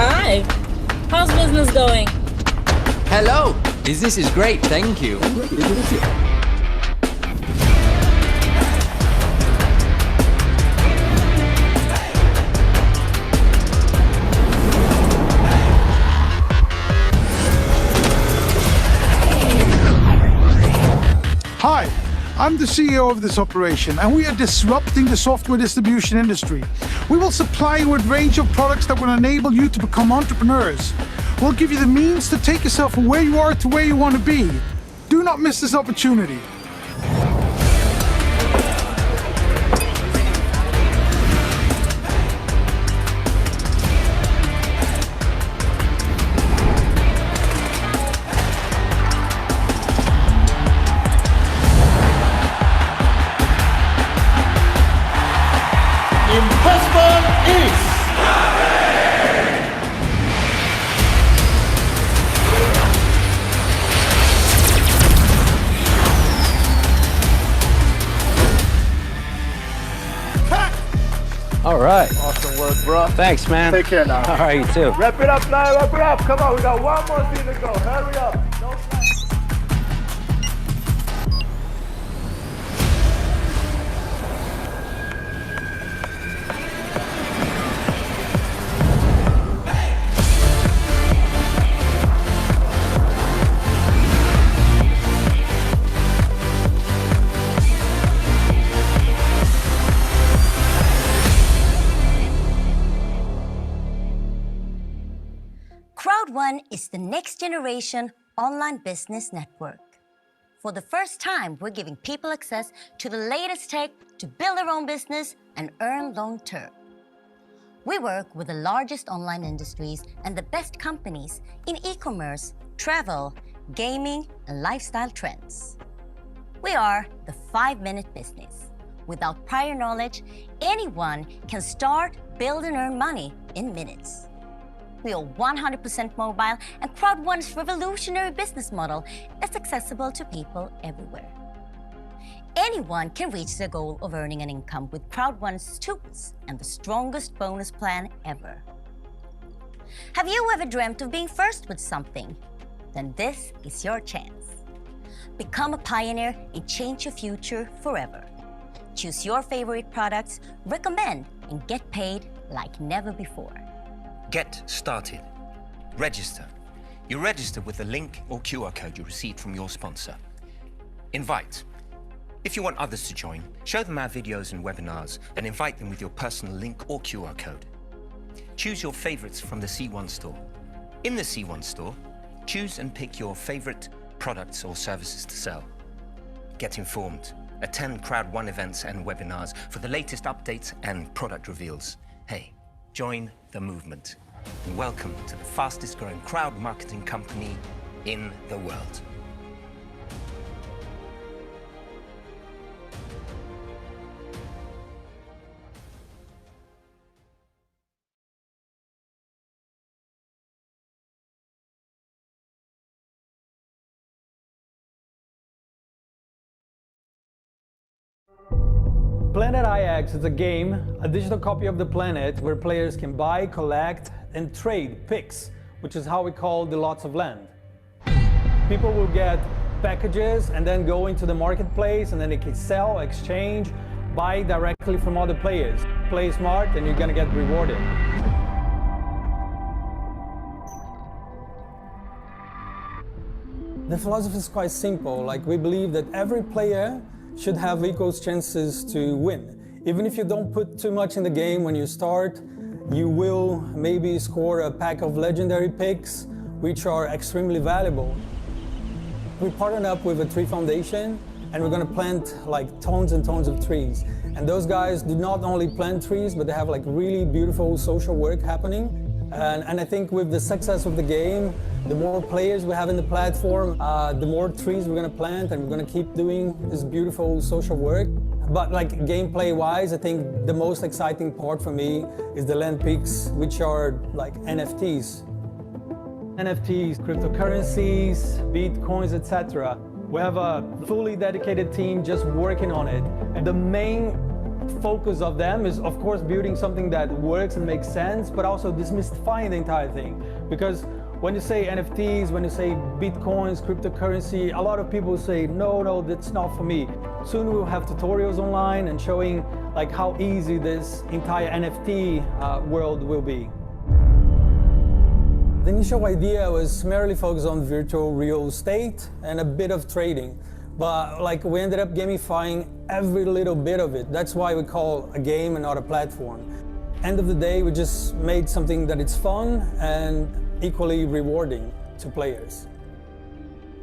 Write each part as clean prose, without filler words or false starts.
Hi. How's business going? Hello. Business is great, thank you. Hi, I'm the CEO of this operation, and we are disrupting the software distribution industry. We will supply you with a range of products that will enable you to become entrepreneurs. We'll give you the means to take yourself from where you are to where you want to be. Do not miss this opportunity. Investment is All right. awesome work, bro. Thanks, man. Take care now. All right, you too. Wrap it up, now. Wrap it up. Come on, we got one more thing to go. Hurry up. No time. Crowd1 is the next generation online business network. For the first time, we're giving people access to the latest tech to build their own business and earn long term. We work with the largest online industries and the best companies in e-commerce, travel, gaming, and lifestyle trends. We are the 5-minute business. Without prior knowledge, anyone can start, build, and earn money in minutes. We are 100% mobile, and Crowd1's revolutionary business model is accessible to people everywhere. Anyone can reach their goal of earning an income with Crowd1's tools and the strongest bonus plan ever. Have you ever dreamt of being first with something? Then this is your chance. Become a pioneer and change your future forever. Choose your favorite products, recommend, and get paid like never before. Get started. Register. You register with the link or QR code you received from your sponsor. Invite. If you want others to join, show them our videos and webinars and invite them with your personal link or QR code. Choose your favorites from the C1 store. In the C1 store, choose and pick your favorite products or services to sell. Get informed. Attend Crowd1 events and webinars for the latest updates and product reveals. Hey, join the movement. And welcome to the fastest growing crowd marketing company in the world. Planet IX is a game, a digital copy of the planet where players can buy, collect, and trade picks, which is how we call the lots of land. People will get packages and then go into the marketplace, and then they can sell, exchange, buy directly from other players. Play smart and you're gonna get rewarded. The philosophy is quite simple. Like, we believe that every player should have equal chances to win. Even if you don't put too much in the game when you start, you will maybe score a pack of legendary picks, which are extremely valuable. We partnered up with a tree foundation, and we're gonna plant like tons and tons of trees. And those guys do not only plant trees, but they have like really beautiful social work happening. And I think with the success of the game, the more players we have in the platform, the more trees we're gonna plant, and we're gonna keep doing this beautiful social work. But like gameplay-wise, I think the most exciting part for me is the land picks, which are like NFTs. NFTs, cryptocurrencies, bitcoins, etc. We have a fully dedicated team just working on it. And the main focus of them is, of course, building something that works and makes sense, but also demystifying the entire thing. Because when you say NFTs, when you say Bitcoins, cryptocurrency, a lot of people say, no, that's not for me. Soon we'll have tutorials online and showing like how easy this entire NFT world will be. The initial idea was merely focused on virtual real estate and a bit of trading. But like we ended up gamifying every little bit of it. That's why we call a game and not a platform. End of the day, we just made something that is fun and equally rewarding to players.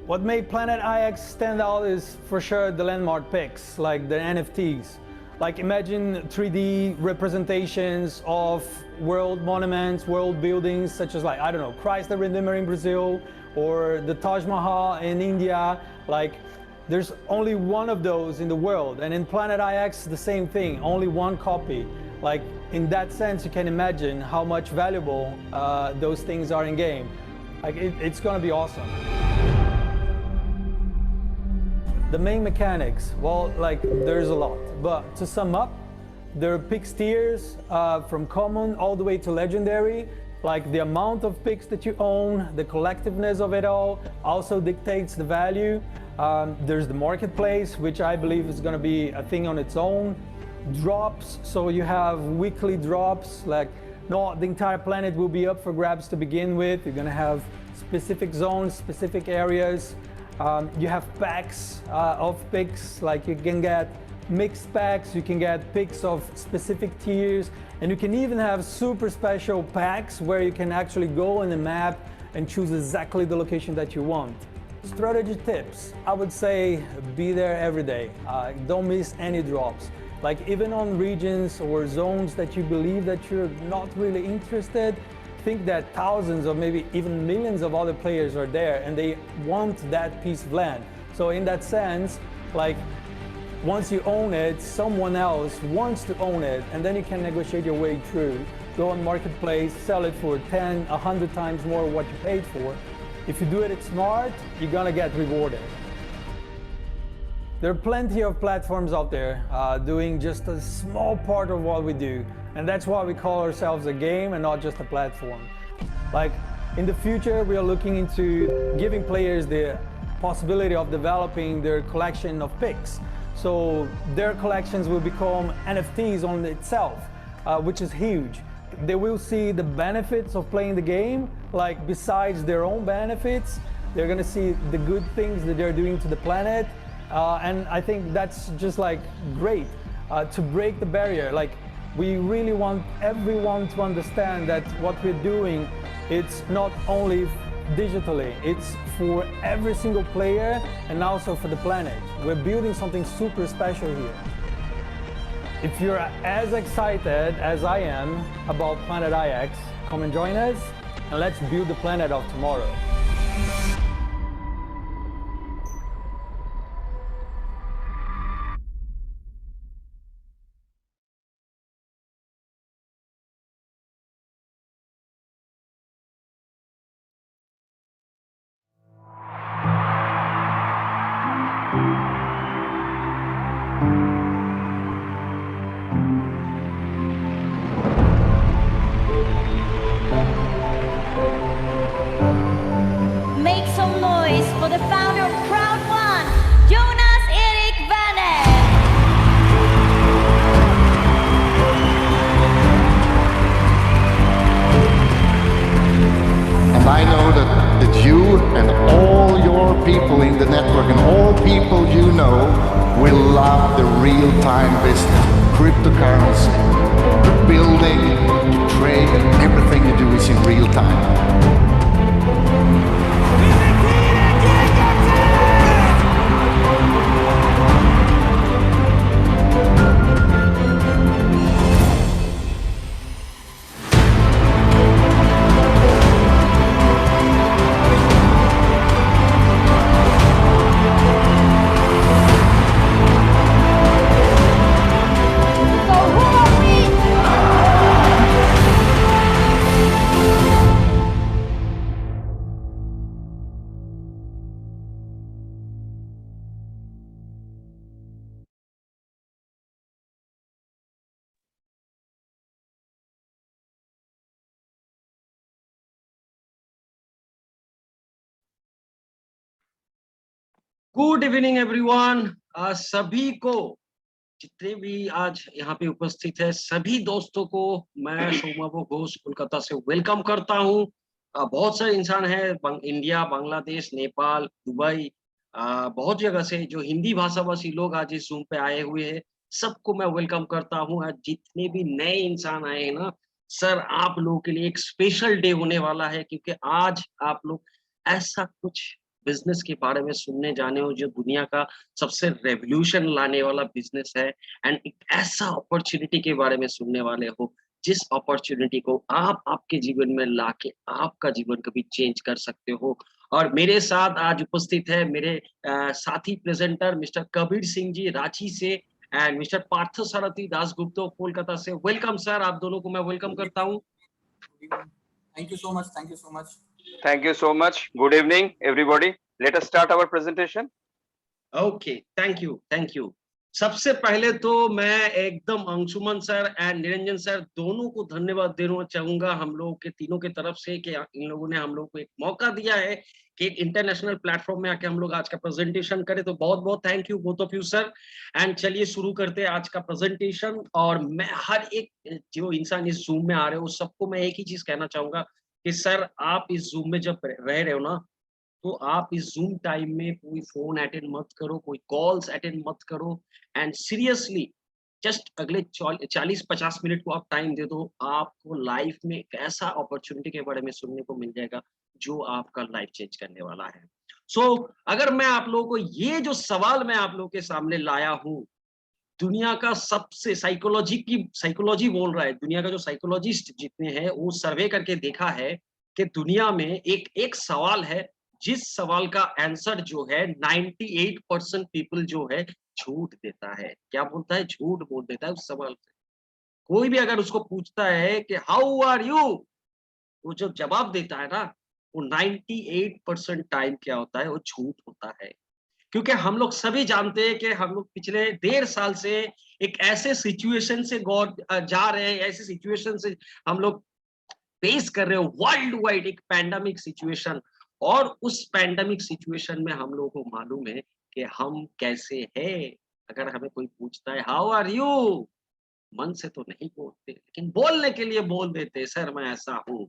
What made Planet IX stand out is for sure the landmark picks, like the NFTs. Like imagine 3D representations of world monuments, world buildings, such as like, I don't know, Christ the Redeemer in Brazil, or the Taj Mahal in India. Like there's only one of those in the world. And in Planet IX, the same thing, only one copy. Like in that sense, you can imagine how much valuable those things are in game. Like it's gonna be awesome. The main mechanics, well, like there's a lot, but to sum up, there are picks tiers from common all the way to legendary. Like the amount of picks that you own, the collectiveness of it all also dictates the value. There's the marketplace, which I believe is gonna be a thing on its own. Drops, so you have weekly drops, like not the entire planet will be up for grabs to begin with. You're gonna have specific zones, specific areas. You have packs of picks, like you can get mixed packs, you can get picks of specific tiers, and you can even have super special packs where you can actually go on the map and choose exactly the location that you want. Strategy tips, I would say be there every day. Don't miss any drops. Like even on regions or zones that you believe that you're not really interested, think that thousands or maybe even millions of other players are there and they want that piece of land. So in that sense, like once you own it, someone else wants to own it, and then you can negotiate your way through. Go on marketplace, sell it for 10, 100 times more what you paid for. If you do it smart, you're gonna get rewarded. There are plenty of platforms out there doing just a small part of what we do. And that's why we call ourselves a game and not just a platform. Like in the future, we are looking into giving players the possibility of developing their collection of picks. So their collections will become NFTs on itself, which is huge. They will see the benefits of playing the game, like besides their own benefits, they're gonna see the good things that they're doing to the planet. And I think that's just like great to break the barrier. Like we really want everyone to understand that what we're doing, it's not only digitally, it's for every single player and also for the planet. We're building something super special here. If you're as excited as I am about Planet IX, come and join us and let's build the planet of tomorrow. Make some noise for the founder of Crowd One, Jonas Erik Werner. And I know that you and all your people in the network and all people you know will love the real-time business, cryptocurrency, the building, the trade, and everything you do is in real time. Good evening everyone. सभी को, जितने भी आज यहाँ पे उपस्थित है, सभी दोस्तों को मैं सोमाबो घोष कोलकाता से वेलकम करता हूँ। बहुत सारे इंसान हैं इंडिया, बांग्लादेश, नेपाल, दुबई, बहुत जगह से जो हिंदी भाषाभाषी लोग आज इस जूम पे आए हुए हैं, सबको मैं वेलकम करता हूँ। आज जितने भी नए इंसान आए हैं ना सर, आप लोगों के लिए एक स्पेशल डे होने वाला है, क्योंकि आज आप लोग ऐसा कुछ बिजनेस के बारे में सुनने जाने हो जो दुनिया का सबसे रेवोल्यूशन लाने वाला बिजनेस है, एंड एक ऐसा अपॉर्चुनिटी के बारे में सुनने वाले हो जिस अपॉर्चुनिटी को आप आपके जीवन में लाके आपका जीवन कभी चेंज कर सकते हो। और मेरे साथ आज उपस्थित है मेरे साथी प्रेजेंटर मिस्टर कबीर सिंह जी रांची से, एंड मिस्टर पार्थ सारथी दासगुप्ता कोलकाता से। वेलकम सर, आप दोनों को मैं वेलकम करता हूँ। Thank you so much. Thank you so much. Thank you so much. Good evening, everybody. Let us start our presentation. Okay, thank you, thank you. सबसे पहले तो मैं एकदम Anshuman sir and Niranjan sir दोनों को धन्यवाद देना चाहूंगा हम लोगों के तीनों के तरफ से कि इन लोगों ने हम लोगों को एक मौका दिया है कि एक इंटरनेशनल प्लेटफॉर्म में आके हम लोग आज का प्रेजेंटेशन करें। तो बहुत बहुत thank you both of you sir. And चलिए शुरू करते हैं आज का प्रेजेंटेशन। और मैं हर एक जो इंसान इस जूम में आ रहे हो सबको मैं एक ही चीज कहना चाहूंगा कि सर आप इस जूम में जब रह रहे हो ना, तो आप इस जूम टाइम में कोई फोन अटेंड मत करो, कोई कॉल्स अटेंड मत करो, एंड सीरियसली जस्ट अगले 40-50 मिनट को आप टाइम दे दो। आपको लाइफ में एक ऐसा अपॉर्चुनिटी के बारे में सुनने को मिल जाएगा जो आपका लाइफ चेंज करने वाला है। सो अगर मैं आप लोगों को ये जो सवाल मैं आप लोगों के सामने लाया हूँ, दुनिया का सबसे साइकोलॉजी बोल रहा है, दुनिया का जो साइकोलॉजिस्ट जितने हैं वो सर्वे करके देखा है कि दुनिया में एक सवाल है जिस सवाल का आंसर जो है 98% पीपल जो है झूठ देता है। क्या बोलता है? झूठ बोल देता है उस सवाल से। कोई भी अगर उसको पूछता है कि हाउ आर यू, वो जो जवाब देता है ना वो 98% टाइम क्या होता है, वो झूठ होता है। क्योंकि हम लोग सभी जानते हैं कि हम लोग पिछले 1.5 साल से एक ऐसे सिचुएशन से जा रहे हैं, ऐसे सिचुएशन से हम लोग फेस कर रहे हो वर्ल्ड वाइड, एक पैंडेमिक सिचुएशन। और उस पैंडेमिक सिचुएशन में हम लोगों को मालूम है कि हम कैसे हैं। अगर हमें कोई पूछता है हाउ आर यू, मन से तो नहीं बोलते, लेकिन बोलने के लिए बोल देते सर मैं ऐसा हूँ।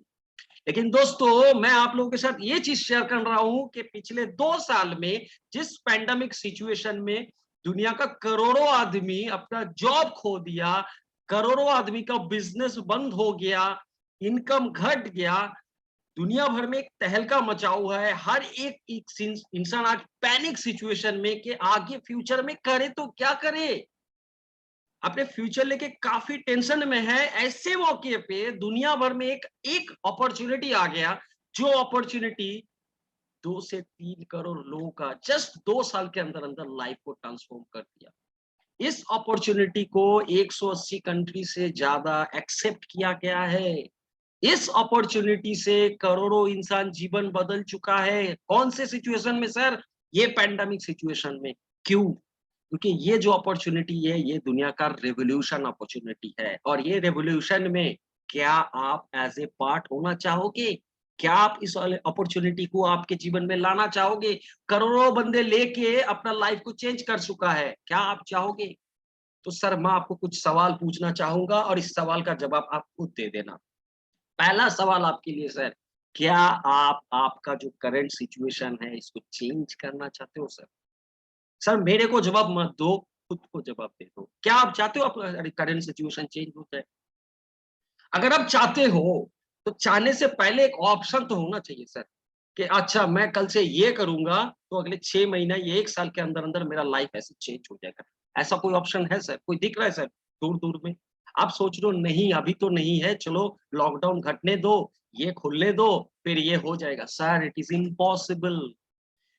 लेकिन दोस्तों मैं आप लोगों के साथ ये चीज शेयर कर रहा हूँ कि पिछले 2 साल में जिस पैंडेमिक सिचुएशन में दुनिया का करोड़ों आदमी अपना जॉब खो दिया, करोड़ों आदमी का बिजनेस बंद हो गया, इनकम घट गया, दुनिया भर में एक तहलका मचा हुआ है। हर एक इंसान आज पैनिक सिचुएशन में कि आगे फ्यूचर में करे तो क्या करे, अपने फ्यूचर लेके काफी टेंशन में है। ऐसे मौके पे दुनिया भर में एक अपॉर्चुनिटी आ गया, जो अपॉर्चुनिटी 2 से 3 करोड़ लोगों का जस्ट 2 साल के अंदर अंदर लाइफ को ट्रांसफॉर्म कर दिया। इस अपॉर्चुनिटी को 180 कंट्री से ज्यादा एक्सेप्ट किया गया है। इस अपॉर्चुनिटी से करोड़ों इंसान जीवन बदल चुका है। कौन से सिचुएशन में सर? ये पैंडेमिक सिचुएशन में। क्यों? क्योंकि ये जो अपॉर्चुनिटी है ये दुनिया का रेवोल्यूशन अपॉर्चुनिटी है। और ये रेवोल्यूशन में क्या आप एज ए पार्ट होना चाहोगे? क्या आप इस अपॉर्चुनिटी को आपके जीवन में लाना चाहोगे? करोड़ों बंदे लेके अपना लाइफ को चेंज कर चुका है, क्या आप चाहोगे? तो सर मैं आपको कुछ सवाल पूछना चाहूंगा और इस सवाल का जवाब आप खुद दे देना। पहला सवाल आपके लिए सर, क्या आप आपका जो करंट सिचुएशन है इसको चेंज करना चाहते हो? सर मेरे को जवाब मत दो, खुद को जवाब दे दो। क्या आप चाहते हो आपका करंट सिचुएशन चेंज हो जाए? अगर आप चाहते हो तो चाहने से पहले एक ऑप्शन तो होना चाहिए सर कि अच्छा मैं कल से ये करूंगा तो अगले 6 महीना या 1 साल के अंदर अंदर मेरा लाइफ ऐसे चेंज हो जाएगा। ऐसा कोई ऑप्शन है सर? कोई दिख रहा है सर दूर दूर में? आप सोच रहे हो नहीं अभी तो नहीं है, चलो लॉकडाउन घटने दो, ये खुलने दो, फिर ये हो जाएगा। सर इट इज इम्पॉसिबल,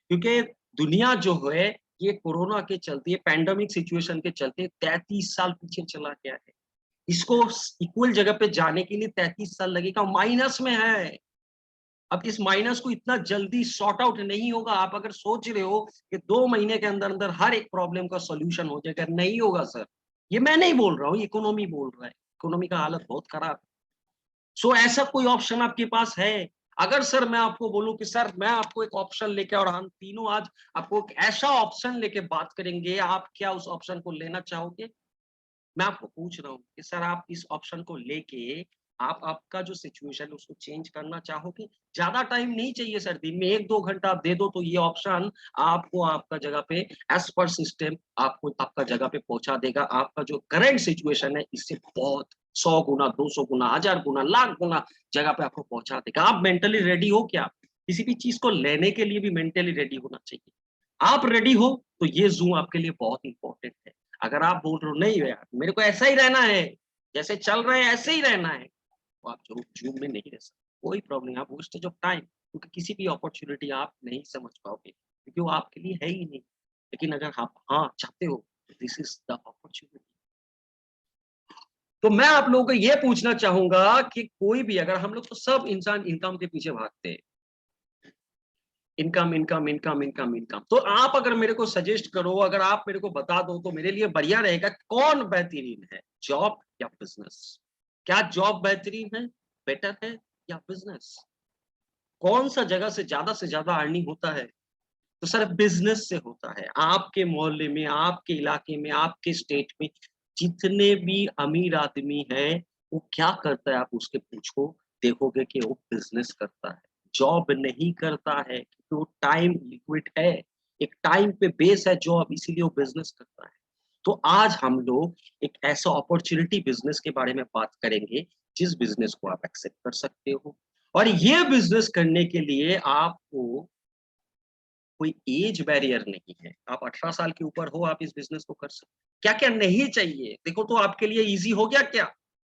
क्योंकि दुनिया जो है ये कोरोना के चलते, पैंडेमिक सिचुएशन के चलते 33 साल पीछे चला गया है। इसको इक्वल जगह पे जाने के लिए 33 साल लगेगा, माइनस में है। अब इस माइनस को इतना जल्दी सॉर्ट आउट नहीं होगा। आप अगर सोच रहे हो कि 2 महीने के अंदर अंदर हर एक प्रॉब्लम का सॉल्यूशन हो जाएगा, नहीं होगा सर। ये मैं नहीं बोल रहा हूँ, इकोनॉमी बोल रहा है। इकोनॉमी का हालत बहुत खराब है। सो ऐसा कोई ऑप्शन आपके पास है? अगर सर मैं आपको बोलूं कि सर मैं आपको एक ऑप्शन लेके और हम तीनों आज आपको एक ऐसा ऑप्शन लेके बात करेंगे, आप क्या उस ऑप्शन को लेना चाहोगे? मैं आपको पूछ रहा हूँ कि सर आप इस ऑप्शन को लेके आप आपका जो सिचुएशन है उसको चेंज करना चाहोगे? ज्यादा टाइम नहीं चाहिए सर, दिन में 1-2 घंटा आप दे दो तो ये ऑप्शन आपको आपका जगह पे एज पर सिस्टम आपको आपका जगह पे पहुंचा देगा। आपका जो करंट सिचुएशन है इससे बहुत 100 गुना, 200 गुना, 1000 गुना, लाख गुना जगह पे आपको पहुंचा देगा। आप मेंटली रेडी हो क्या? किसी भी चीज को लेने के लिए भी मेंटली रेडी होना चाहिए। आप रेडी हो तो ये जूम आपके लिए बहुत इंपॉर्टेंट है। अगर आप बोल रहे हो नहीं यार मेरे को ऐसा ही रहना है, जैसे चल रहे हैं ऐसे ही रहना है, तो आप जूम में नहीं रह सकते, कोई प्रॉब्लम नहीं। आप वेस्टेज ऑफ टाइम, क्योंकि किसी भी अपॉर्चुनिटी आप नहीं समझ पाओगे क्योंकि वो आपके लिए है ही नहीं। लेकिन अगर आप हाँ चाहते हो, दिस इज द अपॉर्चुनिटी। तो मैं आप लोगों को ये पूछना चाहूंगा कि कोई भी, अगर हम लोग तो सब इंसान इनकम के पीछे भागते हैं, income income income income income, तो आप अगर मेरे को सजेस्ट करो, अगर आप मेरे को बता दो तो मेरे लिए बढ़िया रहेगा, कौन बेहतरीन है, जॉब या बिजनेस? क्या जॉब बेहतरीन है, बेटर है, या बिजनेस? कौन सा जगह से ज्यादा अर्निंग होता है? तो सर बिजनेस से होता है। आपके मोहल्ले में, आपके इलाके में, आपके स्टेट में जितने भी अमीर आदमी है वो क्या करता है, आप उसके पूछो, देखोगे कि वो बिजनेस करता है, जॉब नहीं करता है क्योंकि वो टाइम लिक्विड है, एक टाइम पे बेस है जॉब, इसीलिए वो बिजनेस करता है। तो आज हम लोग एक ऐसा अपॉर्चुनिटी बिजनेस के बारे में बात करेंगे जिस बिजनेस को आप एक्सेप्ट कर सकते हो, और ये बिजनेस करने के लिए आपको कोई एज बैरियर नहीं है। आप 18 साल के ऊपर हो, आप इस बिजनेस को कर सकते। क्या क्या नहीं चाहिए देखो, तो आपके लिए इजी हो गया क्या?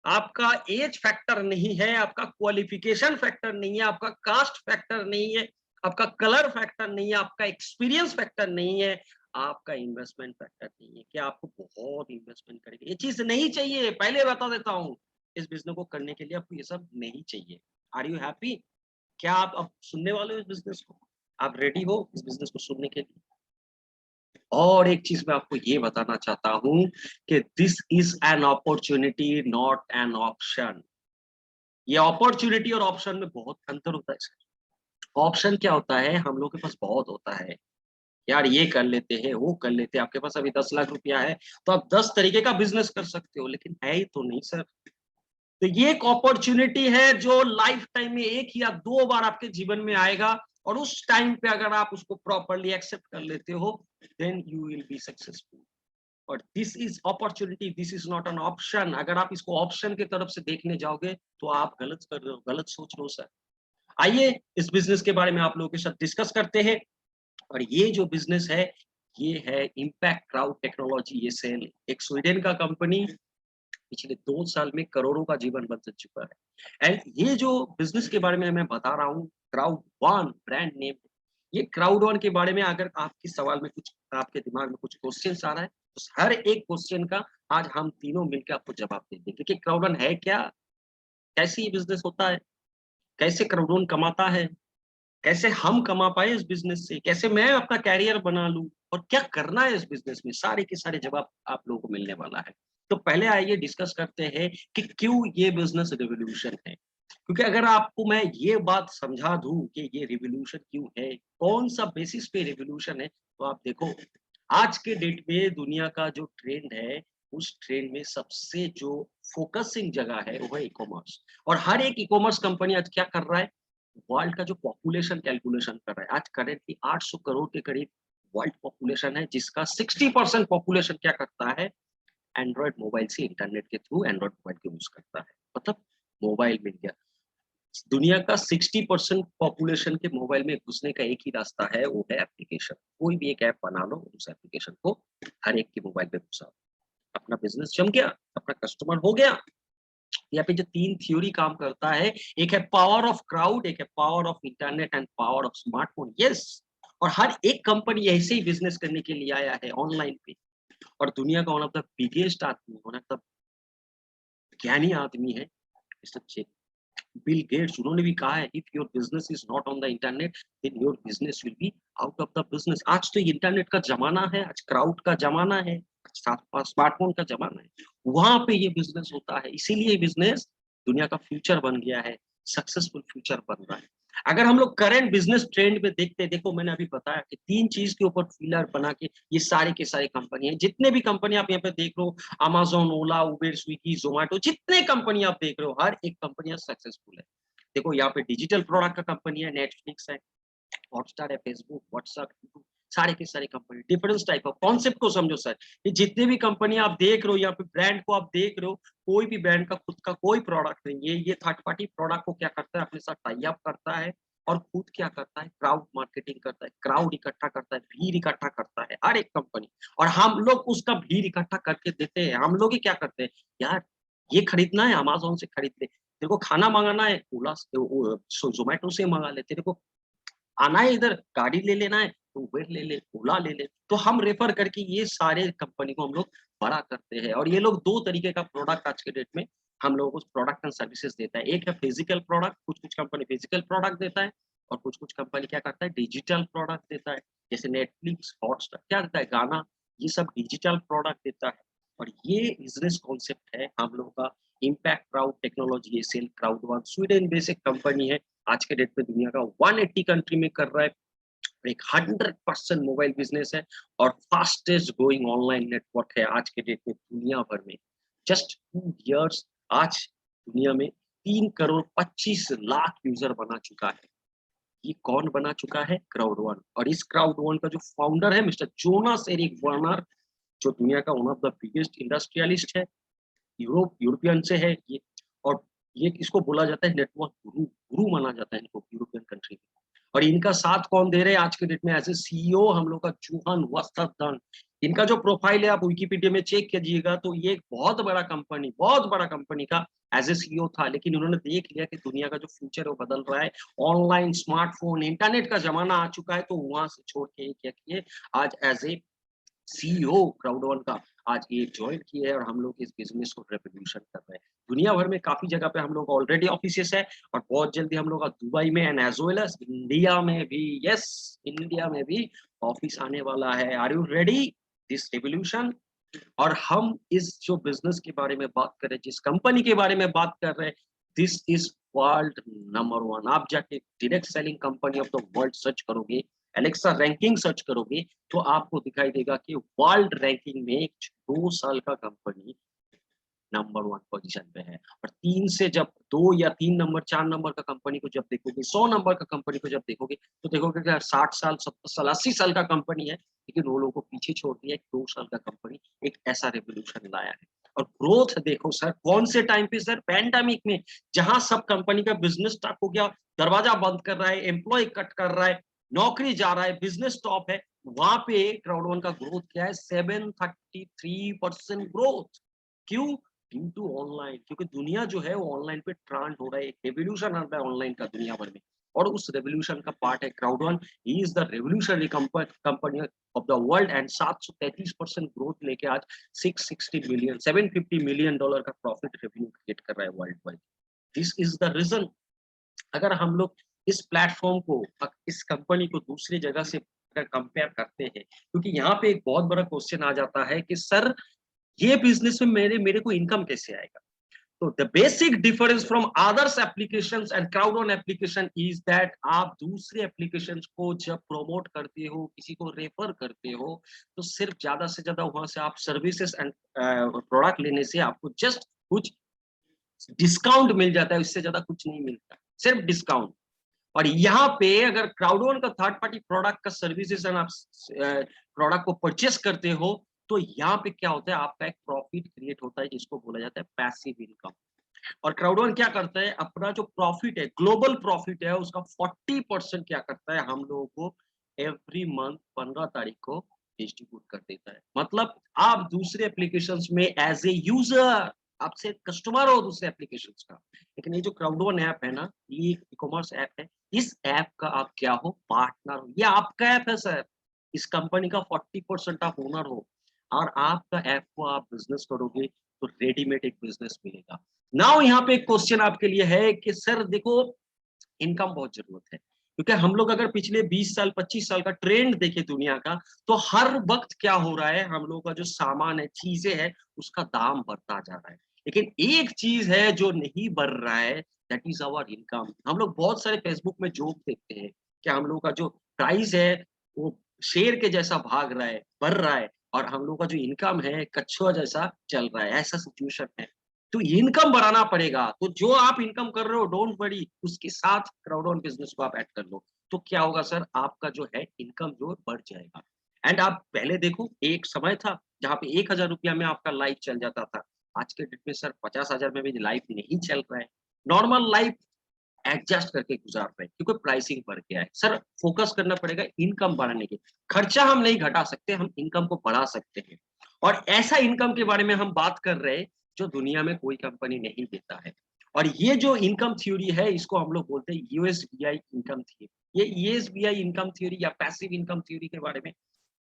आपका एज फैक्टर नहीं है, आपका क्वालिफिकेशन फैक्टर नहीं है, आपका कास्ट फैक्टर नहीं है, आपका कलर फैक्टर नहीं है, आपका एक्सपीरियंस फैक्टर नहीं है, आपका इन्वेस्टमेंट फैक्टर नहीं है कि आपको बहुत इन्वेस्टमेंट करेंगे, ये चीज नहीं चाहिए। पहले बता देता हूँ, इस बिजनेस को करने के लिए आपको ये सब नहीं चाहिए। Are you happy? क्या आप अब सुनने वाले हो इस बिजनेस को? आप रेडी हो इस बिजनेस को सुनने के लिए? और एक चीज मैं आपको ये बताना चाहता हूं कि this is an opportunity not an option. ये अपॉर्चुनिटी और ऑप्शन में बहुत अंतर होता है। ऑप्शन क्या होता है, हम लोग के पास बहुत होता है यार, ये कर लेते हैं, वो कर लेते हैं, आपके पास अभी 10 लाख रुपया है तो आप 10 तरीके का बिजनेस कर सकते हो, लेकिन है ही तो नहीं सर। तो ये एक अपॉर्चुनिटी है जो लाइफ टाइम में 1 या 2 बार आपके जीवन में आएगा, और उस टाइम पे अगर आप उसको प्रॉपर्ली एक्सेप्ट कर लेते हो then you will be successful. और this is opportunity, this is not an option. अगर आप इसको ऑप्शन की तरफ से देखने जाओगे तो आप गलत कर रहे हो, गलत सोच रहे हो सर। आइए इस बिजनेस के बारे में आप लोगों के साथ डिस्कस करते हैं। और ये जो बिजनेस है ये है इम्पैक्ट क्राउड टेक्नोलॉजी। ये सेल एक स्वीडन का कंपनी, पिछले 2 साल में करोड़ों का जीवन बदल चुका है। एंड ये जो बिजनेस के बारे में मैं बता रहा हूँ, क्राउड वन ब्रांड नेम। ये क्राउड वन के बारे में अगर आपके सवाल में कुछ, आपके दिमाग में कुछ क्वेश्चन आ रहा है तो हर एक क्वेश्चन का आज हम तीनों मिलकर आपको जवाब दे देंगे कि क्राउड वन है क्या, कैसे ये बिजनेस होता है, कैसे क्राउड वन कमाता है, कैसे हम कमा पाए इस बिजनेस से, कैसे मैं अपना कैरियर बना लूं, और क्या करना है इस बिजनेस में, सारे के सारे जवाब आप लोगों को मिलने वाला है। तो पहले आइए डिस्कस करते हैं कि क्यों ये बिजनेस रिवॉल्यूशन है। क्योंकि अगर आपको मैं ये बात समझा दूं कि ये रिवॉल्यूशन क्यों है, कौन सा बेसिस पे रिवॉल्यूशन है, तो आप देखो आज के डेट में दुनिया का जो ट्रेंड है, उस ट्रेंड में सबसे जो फोकसिंग जगह है वो है ई कॉमर्स। और हर एक ई कॉमर्स कंपनी आज क्या कर रहा है, वर्ल्ड का जो पॉपुलेशन कैलकुलेशन कर रहा है। आज करेंटली 800 करोड़ के करीब वर्ल्ड पॉपुलेशन है, जिसका 60% पॉपुलेशन क्या करता है, एंड्रॉइड मोबाइल से इंटरनेट के थ्रू एंड्रॉइड मोबाइल को यूज करता है। मतलब मोबाइल मिल गया, दुनिया का 60% पॉपुलेशन के मोबाइल में घुसने का एक ही रास्ता है, वो है एप्लीकेशन। कोई भी एक ऐप बना लो, उस एप्लीकेशन को हर एक के मोबाइल पे घुसा, अपना बिजनेस जम गया, अपना कस्टमर हो गया। यहाँ पे जो 3 थ्योरी काम करता है, एक है पावर ऑफ क्राउड, एक है power of internet and power of smartphone. Yes, और हर एक कंपनी ऐसे ही बिजनेस करने के लिए आया है ऑनलाइन पे। और दुनिया का वन ऑफ द बिगेस्ट आदमी, वन ऑफ द ज्ञानी आदमी है मिस्टर बिल गेट्स। उन्होंने भी कहा है, if your business is not on the internet then your business will be out of the business. आज तो इंटरनेट का जमाना है, आज क्राउड का जमाना है, स्मार्टफोन का जमाना है, वहां पे ये बिजनेस होता है। इसीलिए बिजनेस दुनिया का फ्यूचर बन गया है, सक्सेसफुल फ्यूचर बन रहा है। अगर हम लोग करंट बिजनेस ट्रेंड पे देखते, देखो मैंने अभी बताया कि 3 चीज के ऊपर पिलर बना के ये सारे के सारे कंपनी है, जितने भी कंपनी आप यहाँ पे देख रहे हो, अमेजोन, ओला, उबेर, स्विगी, जोमेटो, जितने कंपनी आप देख रहे हो, हर एक कंपनी सक्सेसफुल है। देखो यहाँ पे डिजिटल प्रोडक्ट का कंपनी है, नेटफ्लिक्स है, हॉटस्टार है, फेसबुक, व्हाट्सएप, यूट्यूब, सारे के सारे company. Difference type of concept को समझो सर, ये जितने भी कंपनी आप देख रहे हो, यहाँ पे ब्रांड को आप देख रहे हो, कोई भी ब्रांड का खुद का कोई प्रोडक्ट नहीं है, ये थर्ड पार्टी प्रोडक्ट को क्या करता है, अपने साथ टाई अप करता है और खुद क्या करता है, क्राउड मार्केटिंग करता है, क्राउड इकट्ठा करता है, भीड़ इकट्ठा करता है हर एक कंपनी, और हम लोग उसका भीड़ इकट्ठा करके देते हैं। हम लोग ही क्या करते हैं, यार ये खरीदना है अमेजोन से खरीद ले, तेरे को खाना मंगाना है ओला जोमेटो से मंगा ले, तेरे को आना है इधर गाड़ी ले लेना है तो उबेर ले ले, ओला ले ले, तो हम रेफर करके ये सारे कंपनी को हम लोग बड़ा करते हैं। और ये लोग 2 तरीके का प्रोडक्ट आज के डेट में हम लोगों को प्रोडक्ट एंड सर्विसेज देता है। एक है फिजिकल प्रोडक्ट, कुछ कंपनी फिजिकल प्रोडक्ट देता है, और कुछ कंपनी क्या करता है, डिजिटल प्रोडक्ट देता है, जैसे नेटफ्लिक्स, हॉटस्टार क्या देता है, गाना, ये सब डिजिटल प्रोडक्ट देता है। और ये बिजनेस कॉन्सेप्ट है हम लोगों का। इम्पैक्ट क्राउड टेक्नोलॉजी, ये sale crowd one Sweden basic company है, आज के डेट में दुनिया का 180 कंट्री में कर रहा है, एक 100% मोबाइल बिजनेस है और फास्टेस्ट ग्रोइंग ऑनलाइन नेटवर्क है आज के डेट में दुनिया भर में। जस्ट 2 इयर्स आज दुनिया में 3 करोड़ 25 लाख यूजर बना चुका है। ये कौन बना चुका है, क्राउड वन। और इस क्राउड वन का जो फाउंडर है मिस्टर जोनास एरिक वर्नर, जो दुनिया का one of the biggest industrialist है, यूरोपियन से है ये, और ये इसको बोला जाता है नेटवर्क गुरु माना जाता है इनको यूरोपियन कंट्री में। और इनका साथ कौन दे रहे हैं आज के डेट में एज ए सीईओ, हम लोग का जुहान वस्तादन। इनका जो प्रोफाइल है आप विकिपीडिया में चेक कीजिएगा, तो ये एक बहुत बड़ा कंपनी का एज ए सीईओ था, लेकिन उन्होंने देख लिया कि दुनिया का जो फ्यूचर है वो बदल रहा है, ऑनलाइन, स्मार्टफोन, इंटरनेट का जमाना आ चुका है, तो वहां से छोड़ के क्या किए, आज as a CEO crowd one का आज ये ज्वाइन किए है, और हम लोग इस बिजनेस को रेवोल्यूशन कर रहे हैं। दुनिया भर में काफी जगह पे हम लोग ऑलरेडी ऑफिसेस है, और बहुत जल्दी हम लोग का दुबई में and as well as India में भी, यस इंडिया में भी ऑफिस आने वाला है। Are you ready this revolution? और हम इस जो बिजनेस के बारे में बात कर रहे हैं, जिस कंपनी के बारे में बात कर रहे हैं, दिस इज वर्ल्ड नंबर 1। आप जाके direct selling company of the world search करोगे, एलेक्सा रैंकिंग सर्च करोगे, तो आपको दिखाई देगा कि वर्ल्ड रैंकिंग में 2 साल का कंपनी नंबर 1 पोजीशन पे है। और 3 से जब 2 या 3 नंबर 4 नंबर का कंपनी को जब देखोगे, 100 नंबर का कंपनी को जब देखोगे, तो देखोगे कि 60 साल 70 साल 80 साल का कंपनी है, लेकिन वो लोगों को पीछे छोड़ दिया। 2 साल का कंपनी एक ऐसा रेवोल्यूशन लाया है। और ग्रोथ देखो सर, कौन से टाइम पे सर, पैंडेमिक में, जहां सब कंपनी का बिजनेस स्टॉप हो गया, दरवाजा बंद कर रहा है, एम्प्लॉय कट कर रहा है, नौकरी जा रहा है, बिजनेस स्टॉप है, वहां पे क्राउड वन का ग्रोथ क्या है, 733% ग्रोथ। क्यों? ड्यू टू ऑनलाइन, क्योंकि दुनिया जो है वो ऑनलाइन पे ट्रांड हो रहा है, एक रेवोल्यूशन आ रहा है ऑनलाइन का दुनिया भर में, और उस रेवोल्यूशन का पार्ट है crowd one. He is the revolutionary company of the world, and 733% growth लेके आज $750 मिलियन का प्रॉफिट रेवेन्यू क्रिएट कर रहा है world wide. This is the reason. अगर हम लोग इस प्लेटफॉर्म को, इस कंपनी को दूसरी जगह से अगर कंपेयर करते हैं, क्योंकि यहाँ पे एक बहुत बड़ा क्वेश्चन आ जाता है कि सर ये बिजनेस में मेरे को इनकम कैसे आएगा। तो the basic difference from others applications and crowd one application is that आप दूसरे एप्लीकेशंस को जब प्रोमोट करते हो, किसी को रेफर करते हो, तो सिर्फ ज्यादा से ज्यादा वहां से आप सर्विसेज एंड प्रोडक्ट लेने से आपको जस्ट कुछ डिस्काउंट मिल जाता है, इससे ज्यादा कुछ नहीं मिलता, सिर्फ डिस्काउंट। और यहाँ पे अगर क्राउड वन का थर्ड पार्टी प्रोडक्ट का सर्विसेज एंड आप प्रोडक्ट को परचेस करते हो, तो यहाँ पे क्या होता है, आपका एक प्रॉफिट क्रिएट होता है, जिसको बोला जाता है पैसिव इनकम। और क्राउड वन क्या करता है, अपना जो प्रॉफिट है, ग्लोबल प्रॉफिट है, उसका 40% क्या करता है, हम लोगों को एवरी मंथ 15 तारीख को डिस्ट्रीब्यूट कर देता है। मतलब आप दूसरे एप्लीकेशंस में एज ए यूजर, आपसे कस्टमर हो दूसरे एप्लीकेशंस का, लेकिन ये जो क्राउड वन ऐप है ना, ये ई कॉमर्स ऐप है, इस ऐप का आप क्या हो, पार्टनर हो। ये आपका ऐप है सर, इस कंपनी का 40% आप ओनर हो, और आपका ऐप को आप बिजनेस करोगे तो रेडीमेड एक बिजनेस मिलेगा। नाउ यहाँ पे एक क्वेश्चन आपके लिए है कि सर देखो, इनकम बहुत जरूरत है, क्योंकि हम लोग अगर पिछले 20 साल 25 साल का ट्रेंड देखें दुनिया का, तो हर वक्त क्या हो रहा है, हम लोगों का जो सामान है, चीजें है, उसका दाम बढ़ता जा रहा है। लेकिन एक चीज है जो नहीं बढ़ रहा है, दैट इज आवर इनकम। हम लोग बहुत सारे फेसबुक में जोक देखते हैं कि हम लोग का जो प्राइस है वो शेर के जैसा भाग रहा है, बढ़ रहा है, और हम लोग का जो इनकम है कछुआ जैसा चल रहा है, ऐसा सिचुएशन है। तो इनकम बढ़ाना पड़ेगा। तो जो आप इनकम कर रहे हो डोंट वरी, उसके साथ क्राउड ऑन बिजनेस को आप ऐड कर लो। तो क्या होगा सर, आपका जो है इनकम जो बढ़ जाएगा। एंड आप पहले देखो, एक समय था जहाँ पे 1000 रुपया में आपका लाइफ चल जाता था। आज के डेट में सर 50,000 में भी लाइफ नहीं चल रहा है। नॉर्मल लाइफ एडजस्ट करके गुजार रहे हैं क्योंकि प्राइसिंग बढ़ गया है। सर फोकस करना पड़ेगा इनकम बढ़ाने के। खर्चा हम नहीं घटा सकते, हम इनकम को बढ़ा सकते हैं। और ऐसा इनकम के बारे में हम बात कर रहे हैं जो दुनिया में कोई कंपनी नहीं देता है। और ये जो इनकम थ्योरी है इसको हम लोग बोलते हैं यूएसबीआई इनकम थ्योरी। ये यूएसबीआई इनकम थ्योरी या पैसिव इनकम थ्योरी के बारे में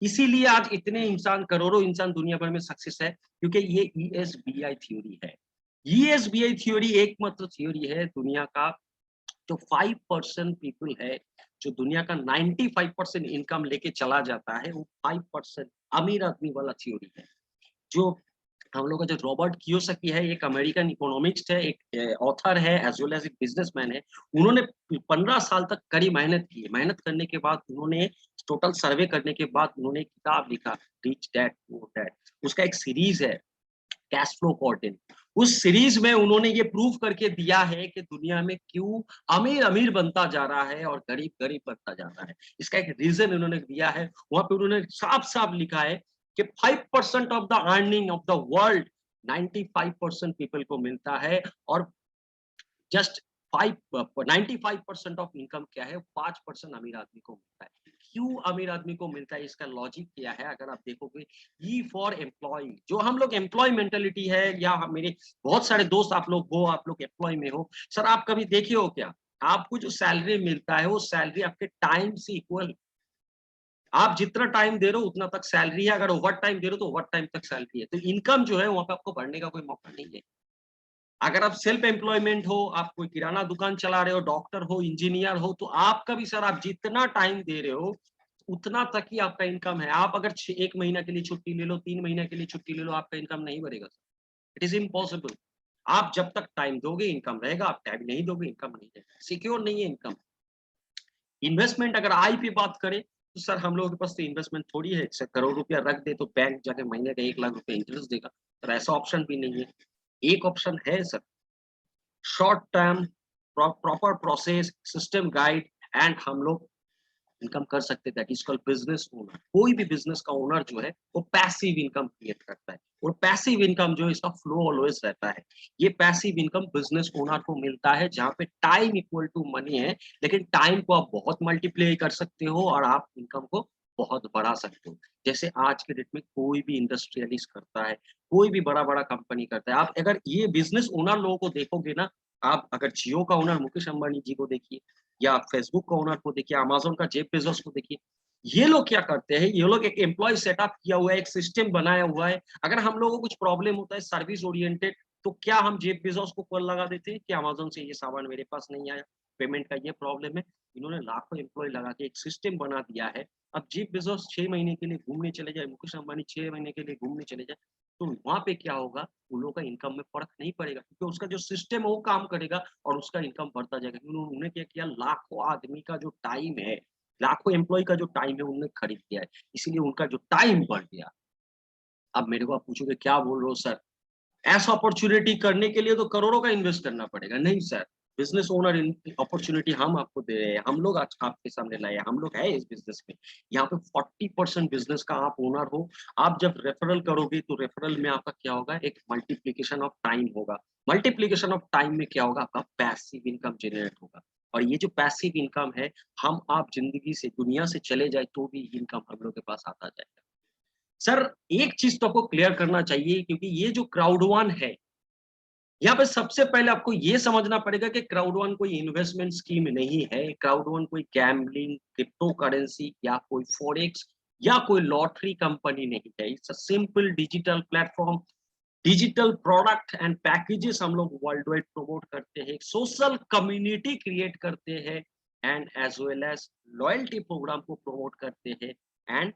इसीलिए आज इतने इंसान, करोड़ों इंसान दुनिया भर में सक्सेस है, क्योंकि ये ईएसबीआई थ्योरी है। ईएसबीआई थ्योरी एकमात्र थ्योरी है दुनिया का जो 5% पीपल है, जो दुनिया का 95% इनकम लेके चला जाता है, वो 5% अमीर आदमी वाला थ्योरी है। जो हम लोग का जो रॉबर्ट कियोसाकी है, एक अमेरिकन इकोनॉमिस्ट है, एक ऑथर है, एज वेल एज एक बिजनेसमैन है। उन्होंने 15 साल तक कड़ी मेहनत की। मेहनत करने के बाद उन्होंने टोटल सर्वे करने के बाद उन्होंने एक किताब लिखा, रिच डैड पुअर डैड। उसका एक सीरीज है कैश फ्लो क्वाड्रेंट। उस सीरीज में उन्होंने ये प्रूव करके दिया है कि दुनिया में क्यों अमीर अमीर बनता जा रहा है और गरीब गरीब बनता जा रहा है। इसका एक रीजन उन्होंने दिया है। वहां पे उन्होंने साफ साफ लिखा है कि 5% of the earning of the world 95% people को मिलता है, और जस्ट 95% ऑफ इनकम क्या है, 5% अमीर आदमी को मिलता है। क्यों अमीर आदमी को मिलता है, इसका लॉजिक क्या है अगर आप देखोगे, ई फॉर एम्प्लॉय। जो हम लोग एम्प्लॉय मेंटेलिटी है, या मेरे बहुत सारे दोस्त आप लोग हो, आप लोग एम्प्लॉय में हो, सर आप कभी देखे हो क्या, आपको जो सैलरी मिलता है वो सैलरी आपके टाइम से इक्वल। आप जितना टाइम दे रहे हो उतना तक सैलरी है। अगर ओवर टाइम दे रहे हो तो ओवर टाइम तक सैलरी है। तो इनकम जो है वहां पे आपको बढ़ने का कोई मौका नहीं है। अगर आप सेल्फ एम्प्लॉयमेंट हो, आप कोई किराना दुकान चला रहे हो, डॉक्टर हो, इंजीनियर हो, तो आपका भी सर, आप जितना टाइम दे रहे हो उतना तक ही आपका इनकम है। आप अगर 1 महीना के लिए छुट्टी ले लो, 3 महीने के लिए छुट्टी ले लो, आपका इनकम नहीं बढ़ेगा सर। It is impossible. आप जब तक टाइम दोगे इनकम रहेगा, आप टाइम नहीं दोगे इनकम नहीं रहेगा। सिक्योर नहीं है इनकम। इन्वेस्टमेंट अगर आई पे बात करें तो सर हम लोगों के पास तो इन्वेस्टमेंट थोड़ी है। सर करोड़ रुपया रख दे तो बैंक जाके महीने का 1 लाख रुपया इंटरेस्ट देगा, सर ऐसा ऑप्शन भी नहीं है। एक ऑप्शन है sir, short term proper process system guide, and हम लोग इनकम कर सकते हैं। That is called business owner. कोई भी बिजनेस का ओनर जो है वो पैसिव इनकम क्रिएट करता है, और पैसिव इनकम जो है इसका फ्लो ऑलवेज रहता है। ये पैसिव इनकम बिजनेस ओनर को मिलता है जहाँ पे टाइम इक्वल टू मनी है, लेकिन टाइम को आप बहुत मल्टीप्लाई कर सकते हो और आप इनकम को बहुत बढ़ा सकते हो। जैसे आज के डेट में कोई भी इंडस्ट्रियलिस्ट करता है, कोई भी बड़ा बड़ा कंपनी करता है। आप अगर ये बिजनेस ओनर लोगों को देखोगे ना, आप अगर जियो का ओनर मुकेश अंबानी जी को देखिए, या फेसबुक का ओनर को देखिए, अमेज़न का जेफ बेजोस को देखिए, ये लोग क्या करते हैं, ये लोग एक एम्प्लॉय सेटअप किया हुआ है, एक सिस्टम बनाया हुआ है। अगर हम लोगों को कुछ प्रॉब्लम होता है सर्विस ओरिएंटेड, तो क्या हम जेफ बेजोस को कॉल लगा देते हैं कि अमेज़न से ये सामान मेरे पास नहीं आया, पेमेंट का ये प्रॉब्लम है। इन्होंने लाखों एम्प्लॉय लगा के एक सिस्टम बना दिया है। अब जेफ बेजोस 6 महीने के लिए घूमने चले जाए, मुकेश अंबानी 6 महीने के लिए घूमने चले जाए, तो वहां पे क्या होगा, उन लोगों का इनकम में फर्क नहीं पड़ेगा, क्योंकि उसका जो सिस्टम है वो काम करेगा और उसका इनकम बढ़ता जाएगा। उन्होंने क्या किया, लाखों आदमी का जो टाइम है, लाखों एम्प्लॉय का जो टाइम है उन्होंने खरीद लिया है, इसीलिए उनका जो टाइम बढ़ गया। अब मेरे को आप पूछोगे क्या बोल रहे हो सर, ऐसा अपॉर्चुनिटी करने के लिए तो करोड़ों का इन्वेस्ट करना पड़ेगा। नहीं सर, बिजनेस ओनर अपॉर्चुनिटी हम आपको दे रहे हैं, हम लोग आज आपके सामने लाए हैं, हम लोग है इस बिजनेस में। यहाँ पे 40% बिजनेस का आप ओनर हो। आप जब रेफरल करोगे तो रेफरल में आपका क्या होगा, एक मल्टीप्लीकेशन ऑफ टाइम होगा। मल्टीप्लीकेशन ऑफ टाइम में क्या होगा, आपका पैसिव इनकम जनरेट होगा। और ये जो पैसिव इनकम है, हम आप जिंदगी से दुनिया से चले जाए तो भी इनकम हम लोग के पास आता जाएगा। सर एक चीज तो आपको क्लियर करना चाहिए, क्योंकि ये जो क्राउड वन है, यहाँ पे सबसे पहले आपको ये समझना पड़ेगा कि क्राउड वन कोई इन्वेस्टमेंट स्कीम नहीं है। क्राउड वन कोई गैम्बलिंग, क्रिप्टो करेंसी या कोई फॉरेक्स या कोई लॉटरी कंपनी नहीं है। It's a simple digital platform, digital product and packages हम लोग वर्ल्ड वाइड प्रमोट करते हैं, सोशल कम्युनिटी क्रिएट करते हैं, and as well as loyalty program को प्रमोट करते हैं। एंड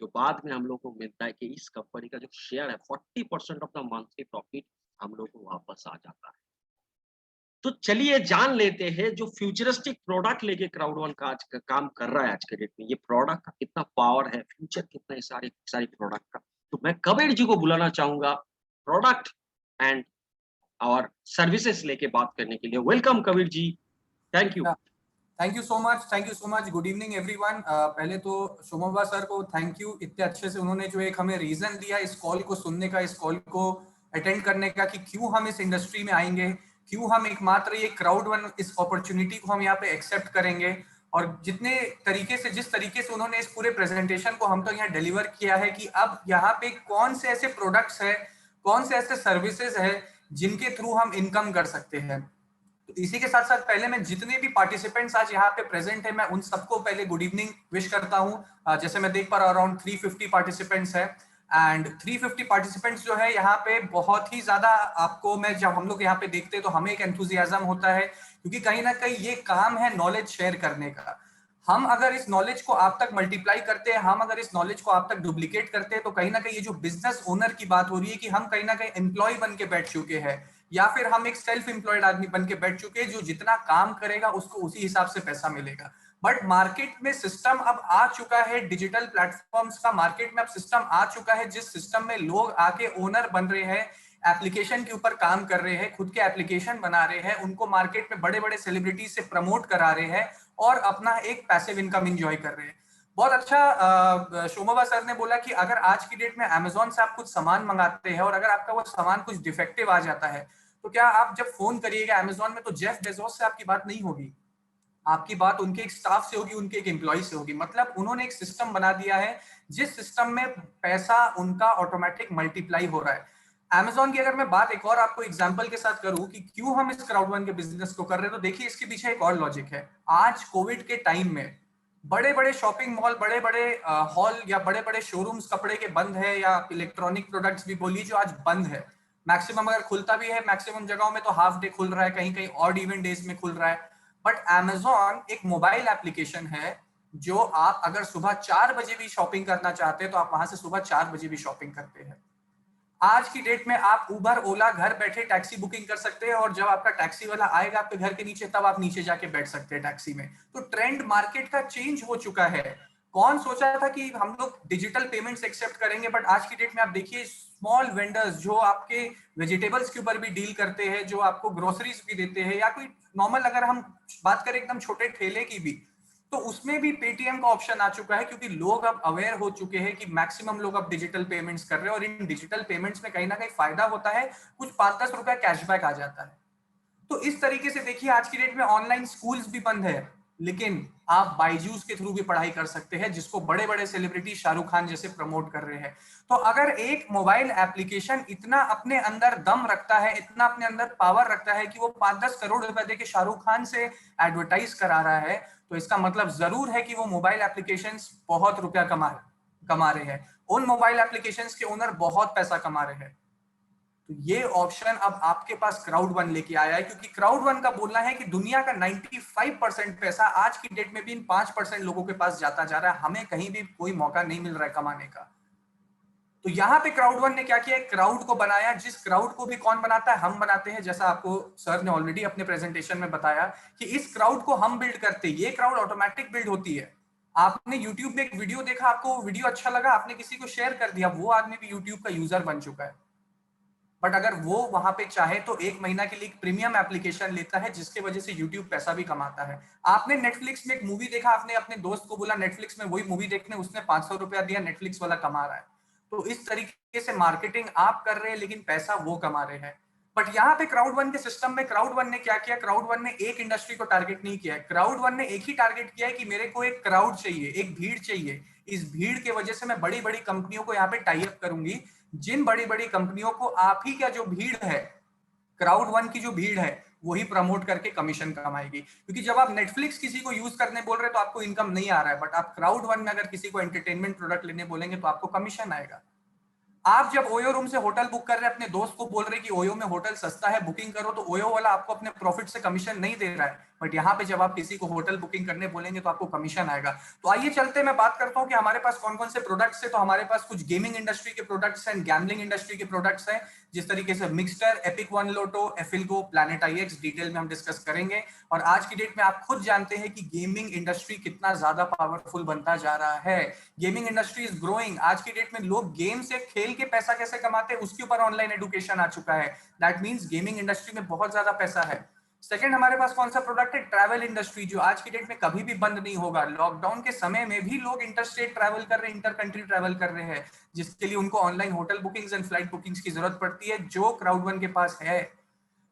जो बाद में हम लोग को मिलता है कि इस कंपनी का जो शेयर है 40% ऑफ द मंथली प्रॉफिट हम लोग को वापस आ जाता है। तो चलिए जान लेते हैं जो फ्यूचरिस्टिक प्रोडक्ट लेके क्राउड वन का आज का काम कर रहा है आज के डेट में, ये प्रोडक्ट का कितना पावर है, फ्यूचर कितना है सारी प्रोडक्ट का। तो मैं कबीर जी को बुलाना चाहूंगा प्रोडक्ट एंड और सर्विसेज लेके बात करने के लिए। Welcome Kabir ji, thank you. Thank you so much, good evening everyone. पहले तो शोभा सर को थैंक यू, इतने अच्छे से उन्होंने जो एक हमें रीजन दिया इस कॉल को सुनने का, इस कॉल को अटेंड करने का, कि क्यों हम इस इंडस्ट्री में आएंगे, क्यों हम एकमात्र ये क्राउड वन इस अपॉर्चुनिटी को हम यहाँ पे एक्सेप्ट करेंगे। और जिस तरीके से उन्होंने इस पूरे प्रेजेंटेशन को हम तो यहाँ डिलीवर किया है कि अब यहाँ पे कौन से ऐसे प्रोडक्ट्स है, कौन से ऐसे सर्विसेज है जिनके थ्रू हम इनकम कर सकते हैं। तो इसी के साथ साथ पहले मैं जितने भी पार्टिसिपेंट्स आज यहाँ पे प्रेजेंट है, मैं उन सबको पहले गुड इवनिंग विश करता हूँ। जैसे मैं देख पा रहा हूँ अराउंड 350 पार्टिसिपेंट्स है, एंड 350 पार्टिसिपेंट्स जो है यहाँ पे बहुत ही ज्यादा, आपको मैं जब हम लोग यहाँ पे देखते हैं तो हमें एक एंथुजियाज्म होता है, क्योंकि कहीं ना कहीं ये काम है नॉलेज शेयर करने का। हम अगर इस नॉलेज को आप तक मल्टीप्लाई करते हैं, हम अगर इस नॉलेज को आप तक डुप्लीकेट करते हैं, तो कहीं ना कहीं ये जो बिजनेस ओनर की बात हो रही है कि हम कहीं ना कहीं एम्प्लॉय बन के बैठ चुके हैं, या फिर हम एक सेल्फ एम्प्लॉयड आदमी बन के बैठ चुके हैं, जो जितना काम करेगा उसको उसी हिसाब से पैसा मिलेगा। बट मार्केट में सिस्टम अब आ चुका है, डिजिटल प्लेटफॉर्म्स का मार्केट में अब सिस्टम आ चुका है, जिस सिस्टम में लोग आके ओनर बन रहे हैं, एप्लीकेशन के ऊपर काम कर रहे हैं, खुद के एप्लीकेशन बना रहे हैं, उनको मार्केट में बड़े बड़े सेलिब्रिटी से प्रमोट करा रहे हैं और अपना एक पैसिव इनकम एंजॉय कर रहे हैं। बहुत अच्छा शोभा सर ने बोला कि अगर आज की डेट में अमेजोन से आप कुछ सामान मंगाते हैं और अगर आपका वो सामान कुछ डिफेक्टिव आ जाता है, तो क्या आप जब फोन करिएगा अमेजोन में तो जेफ बेजोस से आपकी बात नहीं होगी, आपकी बात उनके एक स्टाफ से होगी, उनके एक एम्प्लॉय से होगी। मतलब उन्होंने एक सिस्टम बना दिया है जिस सिस्टम में पैसा उनका ऑटोमेटिक मल्टीप्लाई हो रहा है। अमेजोन की अगर मैं बात एक और आपको एग्जांपल के साथ करूं कि क्यों हम इस क्राउड वन के बिजनेस को कर रहे हैं, तो देखिए इसके पीछे एक और लॉजिक है। आज कोविड के टाइम में बड़े बड़े शॉपिंग मॉल, बड़े बड़े हॉल या बड़े बड़े शोरूम्स कपड़े के बंद है, या इलेक्ट्रॉनिक प्रोडक्ट्स भी बोलिए जो आज बंद है। मैक्सिमम अगर खुलता भी है, मैक्सिमम जगहों में तो हाफ डे खुल रहा है, कहीं कहीं ऑड इवन डेज में खुल रहा है। बट अमेजोन एक मोबाइल एप्लीकेशन है जो आप अगर सुबह 4 बजे भी शॉपिंग करना चाहते हैं तो आप वहां से सुबह 4 बजे भी शॉपिंग करते हैं। आज की डेट में आप उबर, ओला घर बैठे टैक्सी बुकिंग कर सकते हैं, और जब आपका टैक्सी वाला आएगा आपके घर के नीचे तब आप नीचे जाके बैठ सकते हैं टैक्सी में। तो ट्रेंड मार्केट का चेंज हो चुका है। कौन सोचा था कि हम लोग डिजिटल पेमेंट्स एक्सेप्ट करेंगे, बट आज की डेट में आप देखिए स्मॉल वेंडर्स जो आपके वेजिटेबल्स के ऊपर भी डील करते हैं, जो आपको ग्रोसरीज भी देते हैं, या कोई नॉर्मल अगर हम बात करें एकदम छोटे ठेले की भी, तो उसमें भी पेटीएम का ऑप्शन आ चुका है, क्योंकि लोग अब अवेयर हो चुके हैं कि मैक्सिमम लोग अब डिजिटल पेमेंट्स कर रहे हैं, और इन डिजिटल पेमेंट्स में कहीं ना कहीं फायदा होता है, कुछ 5-10 रुपया कैशबैक आ जाता है। तो इस तरीके से देखिए आज की डेट में ऑनलाइन स्कूल्स भी बंद है, लेकिन आप बायजूस के थ्रू भी पढ़ाई कर सकते हैं, जिसको बड़े बड़े सेलिब्रिटी शाहरुख खान जैसे प्रमोट कर रहे हैं। तो अगर एक मोबाइल एप्लीकेशन इतना अपने अंदर दम रखता है, इतना अपने अंदर पावर रखता है कि वो 5-10 करोड़ रुपए देके शाहरुख खान से एडवर्टाइज करा रहा है, तो इसका मतलब जरूर है कि वो मोबाइल एप्लीकेशंस बहुत रुपया कमा रहे हैं, उन मोबाइल एप्लीकेशंस के ओनर बहुत पैसा कमा रहे हैं। तो ये ऑप्शन अब आपके पास क्राउड वन लेके आया है, क्योंकि क्राउड वन का बोलना है कि दुनिया का 95% पैसा आज की डेट में भी इन 5% लोगों के पास जाता जा रहा है, हमें कहीं भी कोई मौका नहीं मिल रहा है कमाने का। तो यहाँ पे क्राउड वन ने क्या किया, क्राउड को बनाया, जिस क्राउड को भी कौन बनाता है, हम बनाते हैं। जैसा आपको सर ने ऑलरेडी अपने प्रेजेंटेशन में बताया कि इस क्राउड को हम बिल्ड करते हैं, ये क्राउड ऑटोमेटिक बिल्ड होती है। आपने यूट्यूब में एक वीडियो देखा, आपको वीडियो अच्छा लगा, आपने किसी को शेयर कर दिया, वो आदमी भी यूट्यूब का यूजर बन चुका है। बट अगर वो वहां पे चाहे तो 1 महीना के लिए एक प्रीमियम एप्लीकेशन लेता है, जिसके वजह से यूट्यूब पैसा भी कमाता है। आपने नेटफ्लिक्स में एक मूवी देखा, आपने अपने दोस्त को बोला नेटफ्लिक्स में वही मूवी देखने, उसने 500 रुपया दिया, नेटफ्लिक्स वाला कमा रहा है। तो इस तरीके से मार्केटिंग आप कर रहे हैं, लेकिन पैसा वो कमा रहे हैं। बट यहाँ पे क्राउड वन के सिस्टम में क्राउड वन ने क्या किया, क्राउड वन ने एक इंडस्ट्री को टारगेट नहीं किया है, क्राउड वन ने एक ही टारगेट किया है कि मेरे को एक क्राउड चाहिए, एक भीड़ चाहिए। इस भीड़ के वजह से मैं बड़ी बड़ी कंपनियों को यहाँ पे टाई अप करूंगी, जिन बड़ी बड़ी कंपनियों को आप ही का जो भीड़ है, क्राउड वन की जो भीड़ है, वही प्रमोट करके कमीशन कमाएगी। क्योंकि जब आप नेटफ्लिक्स किसी को यूज करने बोल रहे हैं तो आपको इनकम नहीं आ रहा है, बट आप क्राउड वन में अगर किसी को एंटरटेनमेंट प्रोडक्ट लेने बोलेंगे तो आपको कमीशन आएगा। आप जब ओयो रूम से होटल बुक कर रहे हैं, अपने दोस्त को बोल रहे हैं कि ओयो में होटल सस्ता है, बुकिंग करो, तो ओयो वाला आपको अपने प्रॉफिट से कमीशन नहीं दे रहा है, बट यहाँ पे जब आप किसी को होटल बुकिंग करने बोलेंगे तो आपको कमीशन आएगा। तो आइए चलते मैं बात करता हूँ कि हमारे पास कौन कौन से प्रोडक्ट्स है। तो हमारे पास कुछ गेमिंग इंडस्ट्री के प्रोडक्ट्स हैं, गैम्बलिंग इंडस्ट्री के प्रोडक्ट्स हैं, जिस तरीके से मिक्सटर, एपिक वन लोटो, एफिलगो, प्लैनेट IX डिटेल में हम डिस्कस करेंगे। और आज की डेट में आप खुद जानते हैं कि गेमिंग इंडस्ट्री कितना ज्यादा पावरफुल बनता जा रहा है। Gaming industry is growing. आज की डेट में लोग गेम से खेल के पैसा कैसे कमाते हैं उसके ऊपर ऑनलाइन एजुकेशन आ चुका है। दैट मीन्स गेमिंग इंडस्ट्री में बहुत ज्यादा पैसा है। सेकंड हमारे पास कौन सा प्रोडक्ट है? ट्रैवल इंडस्ट्री, जो आज की डेट में कभी भी बंद नहीं होगा। लॉकडाउन के समय में भी लोग इंटरस्टेट ट्रैवल कर रहे हैं, इंटर कंट्री ट्रैवल कर रहे हैं, जिसके लिए उनको online hotel bookings and flight bookings की जरूरत पड़ती है, जो Crowd1 के पास है।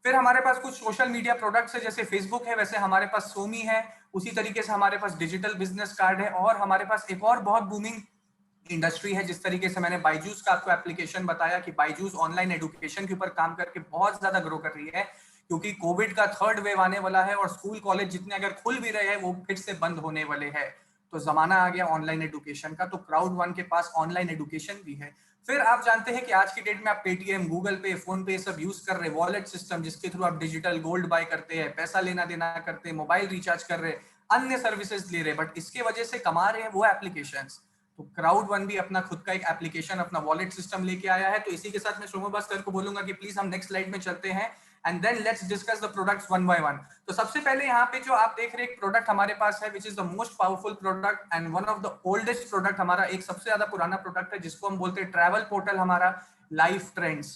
फिर हमारे पास कुछ सोशल मीडिया प्रोडक्ट्स है, जैसे फेसबुक है, वैसे हमारे पास सोमी है, उसी तरीके से हमारे पास डिजिटल बिजनेस कार्ड है, और हमारे पास एक और बहुत बूमिंग इंडस्ट्री है। जिस तरीके से मैंने बायजूस का आपको एप्लीकेशन बताया कि बायजूस ऑनलाइन एजुकेशन के ऊपर काम करके बहुत ज्यादा ग्रो कर रही है, क्योंकि कोविड का थर्ड वेव आने वाला है और स्कूल कॉलेज जितने अगर खुल भी रहे हैं वो फिर से बंद होने वाले हैं। तो जमाना आ गया ऑनलाइन एजुकेशन का, तो Crowd1 के पास ऑनलाइन एजुकेशन भी है। फिर आप जानते हैं कि आज की डेट में आप पेटीएम, गूगल पे, फोन पे सब यूज कर रहे, वॉलेट सिस्टम जिसके थ्रू आप डिजिटल गोल्ड बाय करते हैं, पैसा लेना देना करते हैं, मोबाइल रिचार्ज कर रहे, अन्य सर्विसेज ले रहे, बट इसके वजह से कमा रहे हैं वो एप्लीकेशंस। तो Crowd1 भी अपना खुद का एक एप्लीकेशन, अपना वॉलेट सिस्टम लेके आया है। तो इसी के साथ मैं शोमोबा सर को बोलूंगा कि प्लीज हम नेक्स्ट स्लाइड में चलते हैं and then let's discuss the products one by one. तो सबसे पहले यहाँ पे जो आप देख रहे हैं एक प्रोडक्ट हमारे पास है, which is the most powerful product and one of the oldest product, हमारा एक सबसे ज्यादा पुराना प्रोडक्ट है, जिसको हम बोलते हैं ट्रैवल पोर्टल हमारा लाइफ ट्रेंड्स।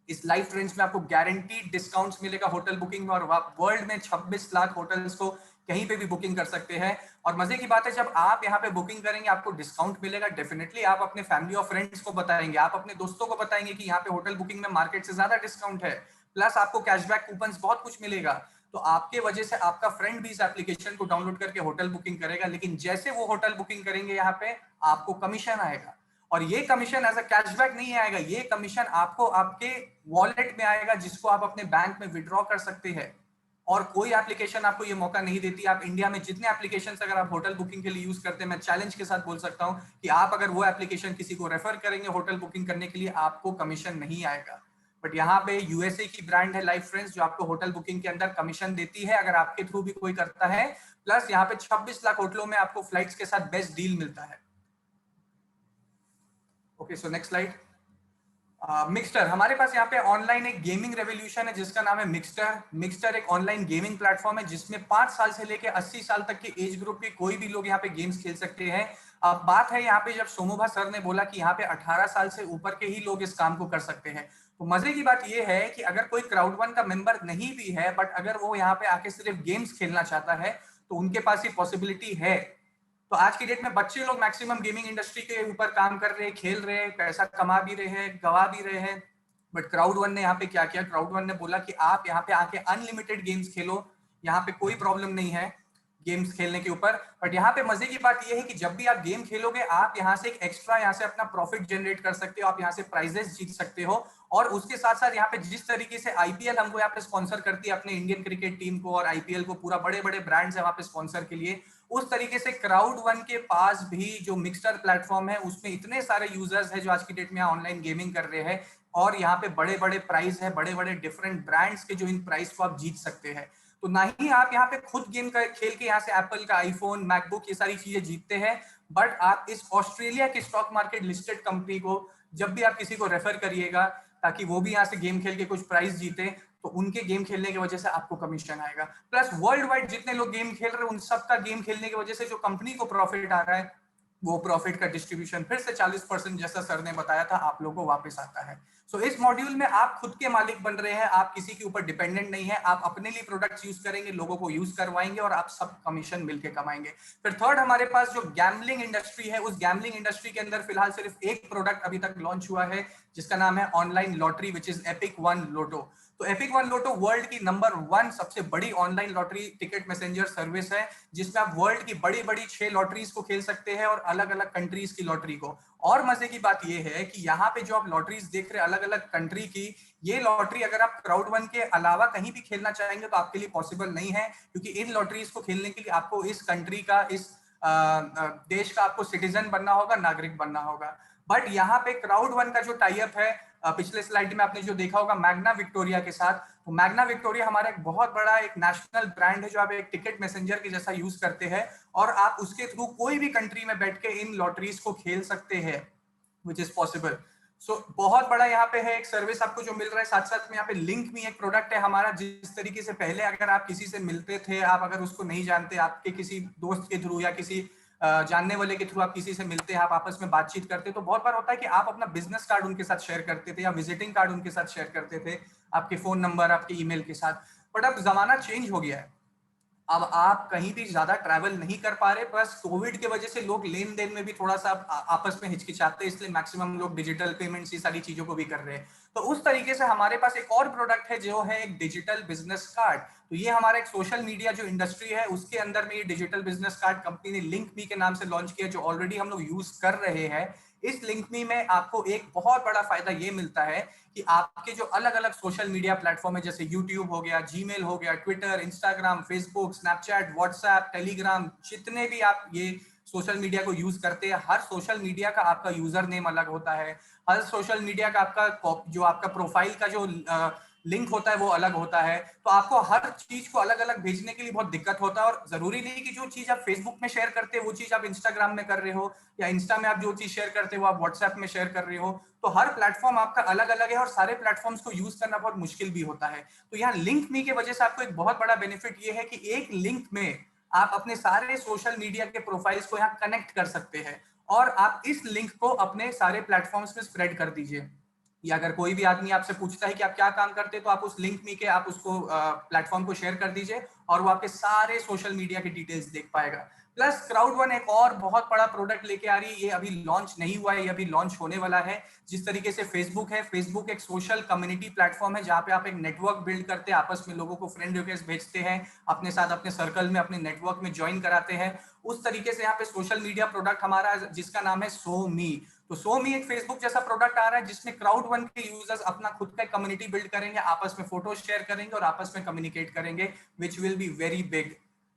इस लाइफ ट्रेंड्स में आपको गारंटीड डिस्काउंट्स मिलेगा होटल बुकिंग में, और वर्ल्ड में 26 लाख होटल्स को कहीं पे भी बुकिंग कर सकते हैं। और मजे की बात है, जब आप यहाँ पे बुकिंग करेंगे आपको डिस्काउंट मिलेगा। डेफिनेटली आप अपने फैमिली और फ्रेंड्स को बताएंगे, आप अपने दोस्तों को बताएंगे कि यहाँ पे होटल बुकिंग में मार्केट से ज्यादा डिस्काउंट है, प्लस आपको कैशबैक कूपन्स बहुत कुछ मिलेगा। तो आपके वजह से आपका फ्रेंड भी इस एप्लीकेशन को डाउनलोड करके होटल बुकिंग करेगा, लेकिन जैसे वो होटल बुकिंग करेंगे यहाँ पे आपको कमीशन आएगा, और ये कमीशन एज अ कैशबैक नहीं आएगा, ये कमीशन आपको आपके वॉलेट में आएगा, जिसको आप अपने बैंक में विड्रॉ कर सकते हैं। और कोई एप्लीकेशन आपको ये मौका नहीं देती। आप इंडिया में जितने एप्लीकेशन अगर आप होटल बुकिंग के लिए यूज करते हैं, मैं चैलेंज के साथ बोल सकता हूं कि आप अगर वो एप्लीकेशन किसी को रेफर करेंगे होटल बुकिंग करने के लिए, आपको कमीशन नहीं आएगा। बट यहाँ पे यूएसए की ब्रांड है लाइफ फ्रेंड्स, जो आपको होटल बुकिंग के अंदर कमीशन देती है अगर आपके थ्रू भी कोई करता है, प्लस यहाँ पे 26 लाख होटलों में आपको फ्लाइट्स के साथ बेस्ट डील मिलता है। Okay, so next slide. Mixture, हमारे पास यहाँ पे ऑनलाइन एक गेमिंग रेवोल्यूशन है जिसका नाम है मिक्सटर। मिक्सटर एक ऑनलाइन गेमिंग प्लेटफॉर्म है जिसमें 5 साल से लेकर 80 साल तक के एज ग्रुप के कोई भी लोग यहाँ पे गेम्स खेल सकते हैं। अब बात है यहाँ पे, जब सोमोभा सर ने बोला कि यहाँ पे 18 साल से ऊपर के ही लोग इस काम को कर सकते हैं, तो मजे की बात यह है कि अगर कोई Crowd1 का मेंबर नहीं भी है, बट अगर वो यहाँ पे आके सिर्फ गेम्स खेलना चाहता है तो उनके पास ये पॉसिबिलिटी है। तो आज की डेट में बच्चे लोग मैक्सिमम गेमिंग इंडस्ट्री के ऊपर काम कर रहे हैं, खेल रहे हैं, पैसा कमा भी रहे हैं, गवा भी रहे हैं। बट Crowd1 ने यहाँ पे क्या किया? Crowd1 ने बोला कि आप यहाँ पे आके अनलिमिटेड गेम्स खेलो, यहाँ पे कोई प्रॉब्लम नहीं है गेम्स खेलने के ऊपर। बट यहाँ पे मजे की बात यह है कि जब भी आप गेम खेलोगे, आप यहाँ से एक एक्स्ट्रा यहाँ से अपना प्रॉफिट जनरेट कर सकते हो, आप यहाँ से प्राइजेस जीत सकते हो। और उसके साथ साथ यहाँ पे जिस तरीके से आईपीएल हमको यहाँ पे स्पॉन्सर करती है अपने इंडियन क्रिकेट टीम को, और आईपीएल को पूरा बड़े बड़े ब्रांड्स है वहाँ पे स्पॉन्सर के लिए, उस तरीके से Crowd1 के पास भी जो मिक्सटर प्लेटफॉर्म है उसमें इतने सारे यूजर्स है जो आज की डेट में ऑनलाइन गेमिंग कर रहे हैं, और यहाँ पे बड़े बड़े प्राइज है, बड़े बड़े डिफरेंट ब्रांड्स के जो इन प्राइस को आप जीत सकते हैं। तो ना ही आप यहाँ पे खुद गेम खेल के यहाँ से एप्पल का आईफोन, मैकबुक ये सारी चीजें जीतते हैं, बट आप इस ऑस्ट्रेलिया के स्टॉक मार्केट लिस्टेड कंपनी को जब भी आप किसी को रेफर करिएगा ताकि वो भी यहाँ से गेम खेल के कुछ प्राइस जीते, तो उनके गेम खेलने की वजह से आपको कमीशन आएगा। प्लस वर्ल्ड वाइड जितने लोग गेम खेल रहे हैं उन सबका गेम खेलने की वजह से जो कंपनी को प्रॉफिट आ रहा है, वो प्रॉफिट का डिस्ट्रीब्यूशन फिर से 40% जैसा सर ने बताया था आप लोगों को वापस आता है। सो इस मॉड्यूल में आप खुद के मालिक बन रहे हैं, आप किसी के ऊपर डिपेंडेंट नहीं है, आप अपने लिए प्रोडक्ट्स यूज करेंगे, लोगों को यूज करवाएंगे और आप सब कमीशन मिलके कमाएंगे। फिर थर्ड हमारे पास जो गैम्बलिंग इंडस्ट्री है, उस गैम्बलिंग इंडस्ट्री के अंदर फिलहाल सिर्फ एक प्रोडक्ट अभी तक लॉन्च हुआ है जिसका नाम है online lottery, which is epic one lotto. तो एपिक वन लोटो वर्ल्ड की नंबर 1 सबसे बड़ी online lottery ticket messenger service है, जिसमें आप वर्ल्ड की बड़ी बड़ी 6 लॉटरीज को खेल सकते हैं और अलग अलग कंट्रीज की लॉटरी को। और मजे की बात यह है कि यहाँ पे जो आप लॉटरीज देख रहे हैं अलग अलग कंट्री की, ये लॉटरी अगर आप Crowd1 के अलावा कहीं भी खेलना चाहेंगे तो आपके लिए पॉसिबल नहीं है, क्योंकि इन लॉटरीज को खेलने के लिए आपको इस कंट्री का, इस देश का आपको सिटीजन बनना होगा, नागरिक बनना होगा। बट यहाँ पे Crowd1 का जो टाई अप है पिछले स्लाइड में आपने जो देखा होगा मैग्ना विक्टोरिया के साथ, तो मैग्ना विक्टोरिया हमारा एक बहुत बड़ा एक नेशनल ब्रांड है जो आप एक टिकट मैसेंजर के जैसा यूज करते हैं और आप उसके थ्रू कोई भी कंट्री में बैठ के इन लॉटरीज को खेल सकते हैं, विच इज पॉसिबल। सो बहुत बड़ा यहाँ पे है एक सर्विस आपको जो मिल रहा है। साथ साथ में यहाँ पे लिंक में एक प्रोडक्ट है हमारा, जिस तरीके से पहले अगर आप किसी से मिलते थे, आप अगर उसको नहीं जानते, आपके किसी दोस्त के थ्रू या किसी जानने वाले के थ्रू आप किसी से मिलते हैं, आप आपस में बातचीत करते, तो बहुत बार होता है कि आप अपना बिजनेस कार्ड उनके साथ शेयर करते थे या विजिटिंग कार्ड उनके साथ शेयर करते थे, आपके फोन नंबर, आपके ईमेल के साथ। बट अब जमाना चेंज हो गया है, अब आप कहीं भी ज्यादा ट्रैवल नहीं कर पा रहे, प्लस कोविड के वजह से लोग लेन देन में भी थोड़ा सा आपस में हिचकिचाते हैं, इसलिए मैक्सिमम लोग डिजिटल पेमेंट्स, ये सारी चीजों को भी कर रहे हैं। तो उस तरीके से हमारे पास एक और प्रोडक्ट है जो है एक डिजिटल बिजनेस कार्ड। तो ये हमारा एक सोशल मीडिया जो इंडस्ट्री है उसके अंदर में ये डिजिटल बिजनेस कार्ड कंपनी ने लिंक मी के नाम से लॉन्च किया, जो ऑलरेडी हम लोग यूज कर रहे हैं। इस लिंक मी में आपको एक बहुत बड़ा फायदा ये मिलता है कि आपके जो अलग अलग सोशल मीडिया प्लेटफॉर्म है, जैसे यूट्यूब हो गया, जीमेल हो गया, Twitter, Instagram, Facebook, Snapchat, WhatsApp, Telegram, जितने भी आप ये सोशल मीडिया को यूज करते हैं, हर सोशल मीडिया का आपका यूजर नेम अलग होता है, हर सोशल मीडिया का आपका जो आपका प्रोफाइल का जो लिंक होता है वो अलग होता है। तो आपको हर चीज को अलग अलग भेजने के लिए बहुत दिक्कत होता है, और जरूरी नहीं कि जो चीज आप फेसबुक में शेयर करते हो वो चीज आप इंस्टाग्राम में कर रहे हो, या इंस्टा में आप जो चीज शेयर करते हो वो आप व्हाट्सएप में शेयर कर रहे हो। तो हर प्लेटफॉर्म आपका अलग अलग है और सारे प्लेटफॉर्म्स को यूज करना बहुत मुश्किल भी होता है। तो यहाँ लिंक मी की वजह से आपको एक बहुत बड़ा बेनिफिट ये है कि एक लिंक में आप अपने सारे सोशल मीडिया के प्रोफाइल्स को यहाँ कनेक्ट कर सकते हैं, और आप इस लिंक को अपने सारे प्लेटफॉर्म्स में स्प्रेड कर दीजिए। या अगर कोई भी आदमी आपसे पूछता है कि आप क्या काम करते हैं, तो आप उस लिंक में के आप उसको प्लेटफॉर्म को शेयर कर दीजिए और वो आपके सारे सोशल मीडिया के डिटेल्स देख पाएगा। प्लस क्राउड1 एक और बहुत बड़ा प्रोडक्ट लेके आ रही है, ये अभी लॉन्च नहीं हुआ है, ये अभी लॉन्च होने वाला है। जिस तरीके से फेसबुक है, फेसबुक एक सोशल कम्युनिटी प्लेटफॉर्म है जहाँ पे आप एक नेटवर्क बिल्ड करते हैं, आपस में लोगों को फ्रेंड रिक्वेस्ट भेजते हैं, अपने साथ अपने सर्कल में, अपने नेटवर्क में ज्वाइन कराते हैं। उस तरीके से यहाँ पे सोशल मीडिया प्रोडक्ट हमारा जिसका नाम है SoMe। तो SoMe एक फेसबुक जैसा प्रोडक्ट आ रहा है जिसमें क्राउड1 के यूजर्स अपना खुद का कम्युनिटी बिल्ड करेंगे, आपस में फोटो शेयर करेंगे और आपस में कम्युनिकेट करेंगे, which will be very big.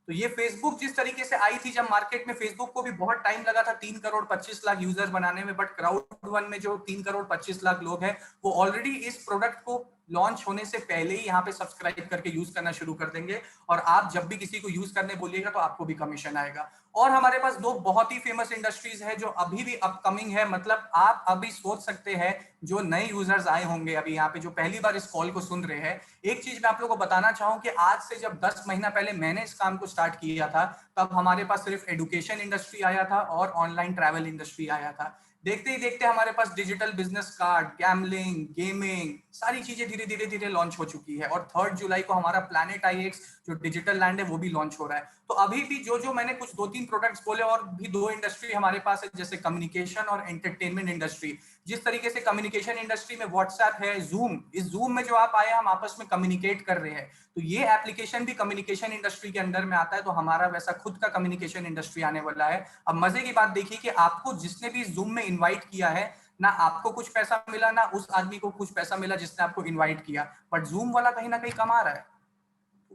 तो ये फेसबुक जिस तरीके से आई थी, जब मार्केट में फेसबुक को भी बहुत टाइम लगा था 3 करोड़ 25 लाख यूजर्स बनाने में, बट क्राउड1 में जो 3 करोड़ 25 लाख लोग हैं वो ऑलरेडी इस प्रोडक्ट को लॉन्च होने से पहले ही यहाँ पे सब्सक्राइब करके यूज करना शुरू कर देंगे, और आप जब भी किसी को यूज करने बोलिएगा तो आपको भी कमीशन आएगा। और हमारे पास 2 बहुत ही फेमस इंडस्ट्रीज है जो अभी भी अपकमिंग है, मतलब आप अभी सोच सकते हैं जो नए यूजर्स आए होंगे अभी यहाँ पे जो पहली बार इस कॉल को सुन रहे हैं, एक चीज मैं आप लोगों को बताना चाहूँ कि आज से जब 10 महीना पहले मैंने इस काम को स्टार्ट किया था, तब हमारे पास सिर्फ एडुकेशन इंडस्ट्री आया था और ऑनलाइन ट्रैवल इंडस्ट्री आया था। देखते ही देखते हमारे पास digital business card, gambling, gaming, सारी चीजें धीरे धीरे लॉन्च हो चुकी है, और 3 जुलाई को हमारा प्लैनेट IX जो डिजिटल लैंड है वो भी लॉन्च हो रहा है। तो अभी भी जो मैंने कुछ 2-3 प्रोडक्ट्स बोले, और भी 2 इंडस्ट्री हमारे पास है, जैसे कम्युनिकेशन और एंटरटेनमेंट इंडस्ट्री। जिस तरीके से कम्युनिकेशन इंडस्ट्री में व्हाट्सएप है, जूम, इस जूम में जो आप आए हम आपस में कम्युनिकेट कर रहे हैं, तो ये एप्लीकेशन भी कम्युनिकेशन इंडस्ट्री के अंदर में आता है। तो हमारा वैसा खुद का कम्युनिकेशन इंडस्ट्री आने वाला है। अब मजे की बात देखिए कि आपको जिसने भी जूम में इन्वाइट किया है, ना आपको कुछ पैसा मिला, ना उस आदमी को कुछ पैसा मिला जिसने आपको इन्वाइट किया, बट जूम वाला कहीं ना कहीं कमा रहा है।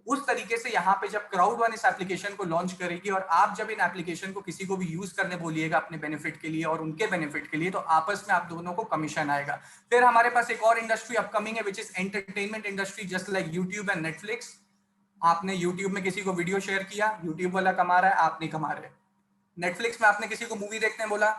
उस तरीके से यहाँ पे जब क्राउड1 इस एप्लीकेशन को लॉन्च करेगी, और आप जब इन एप्लीकेशन को किसी को भी यूज करने बोलिएगा अपने बेनिफिट के लिए और उनके बेनिफिट के लिए, तो आपस में आप दोनों को कमीशन आएगा। फिर हमारे पास एक और इंडस्ट्री अपकमिंग है, which is entertainment industry, just like YouTube and Netflix. आपने यूट्यूब में किसी को वीडियो शेयर किया, यूट्यूब वाला कमा रहा है, आप नहीं कमा रहे। नेटफ्लिक्स में आपने किसी को मूवी देखने बोला,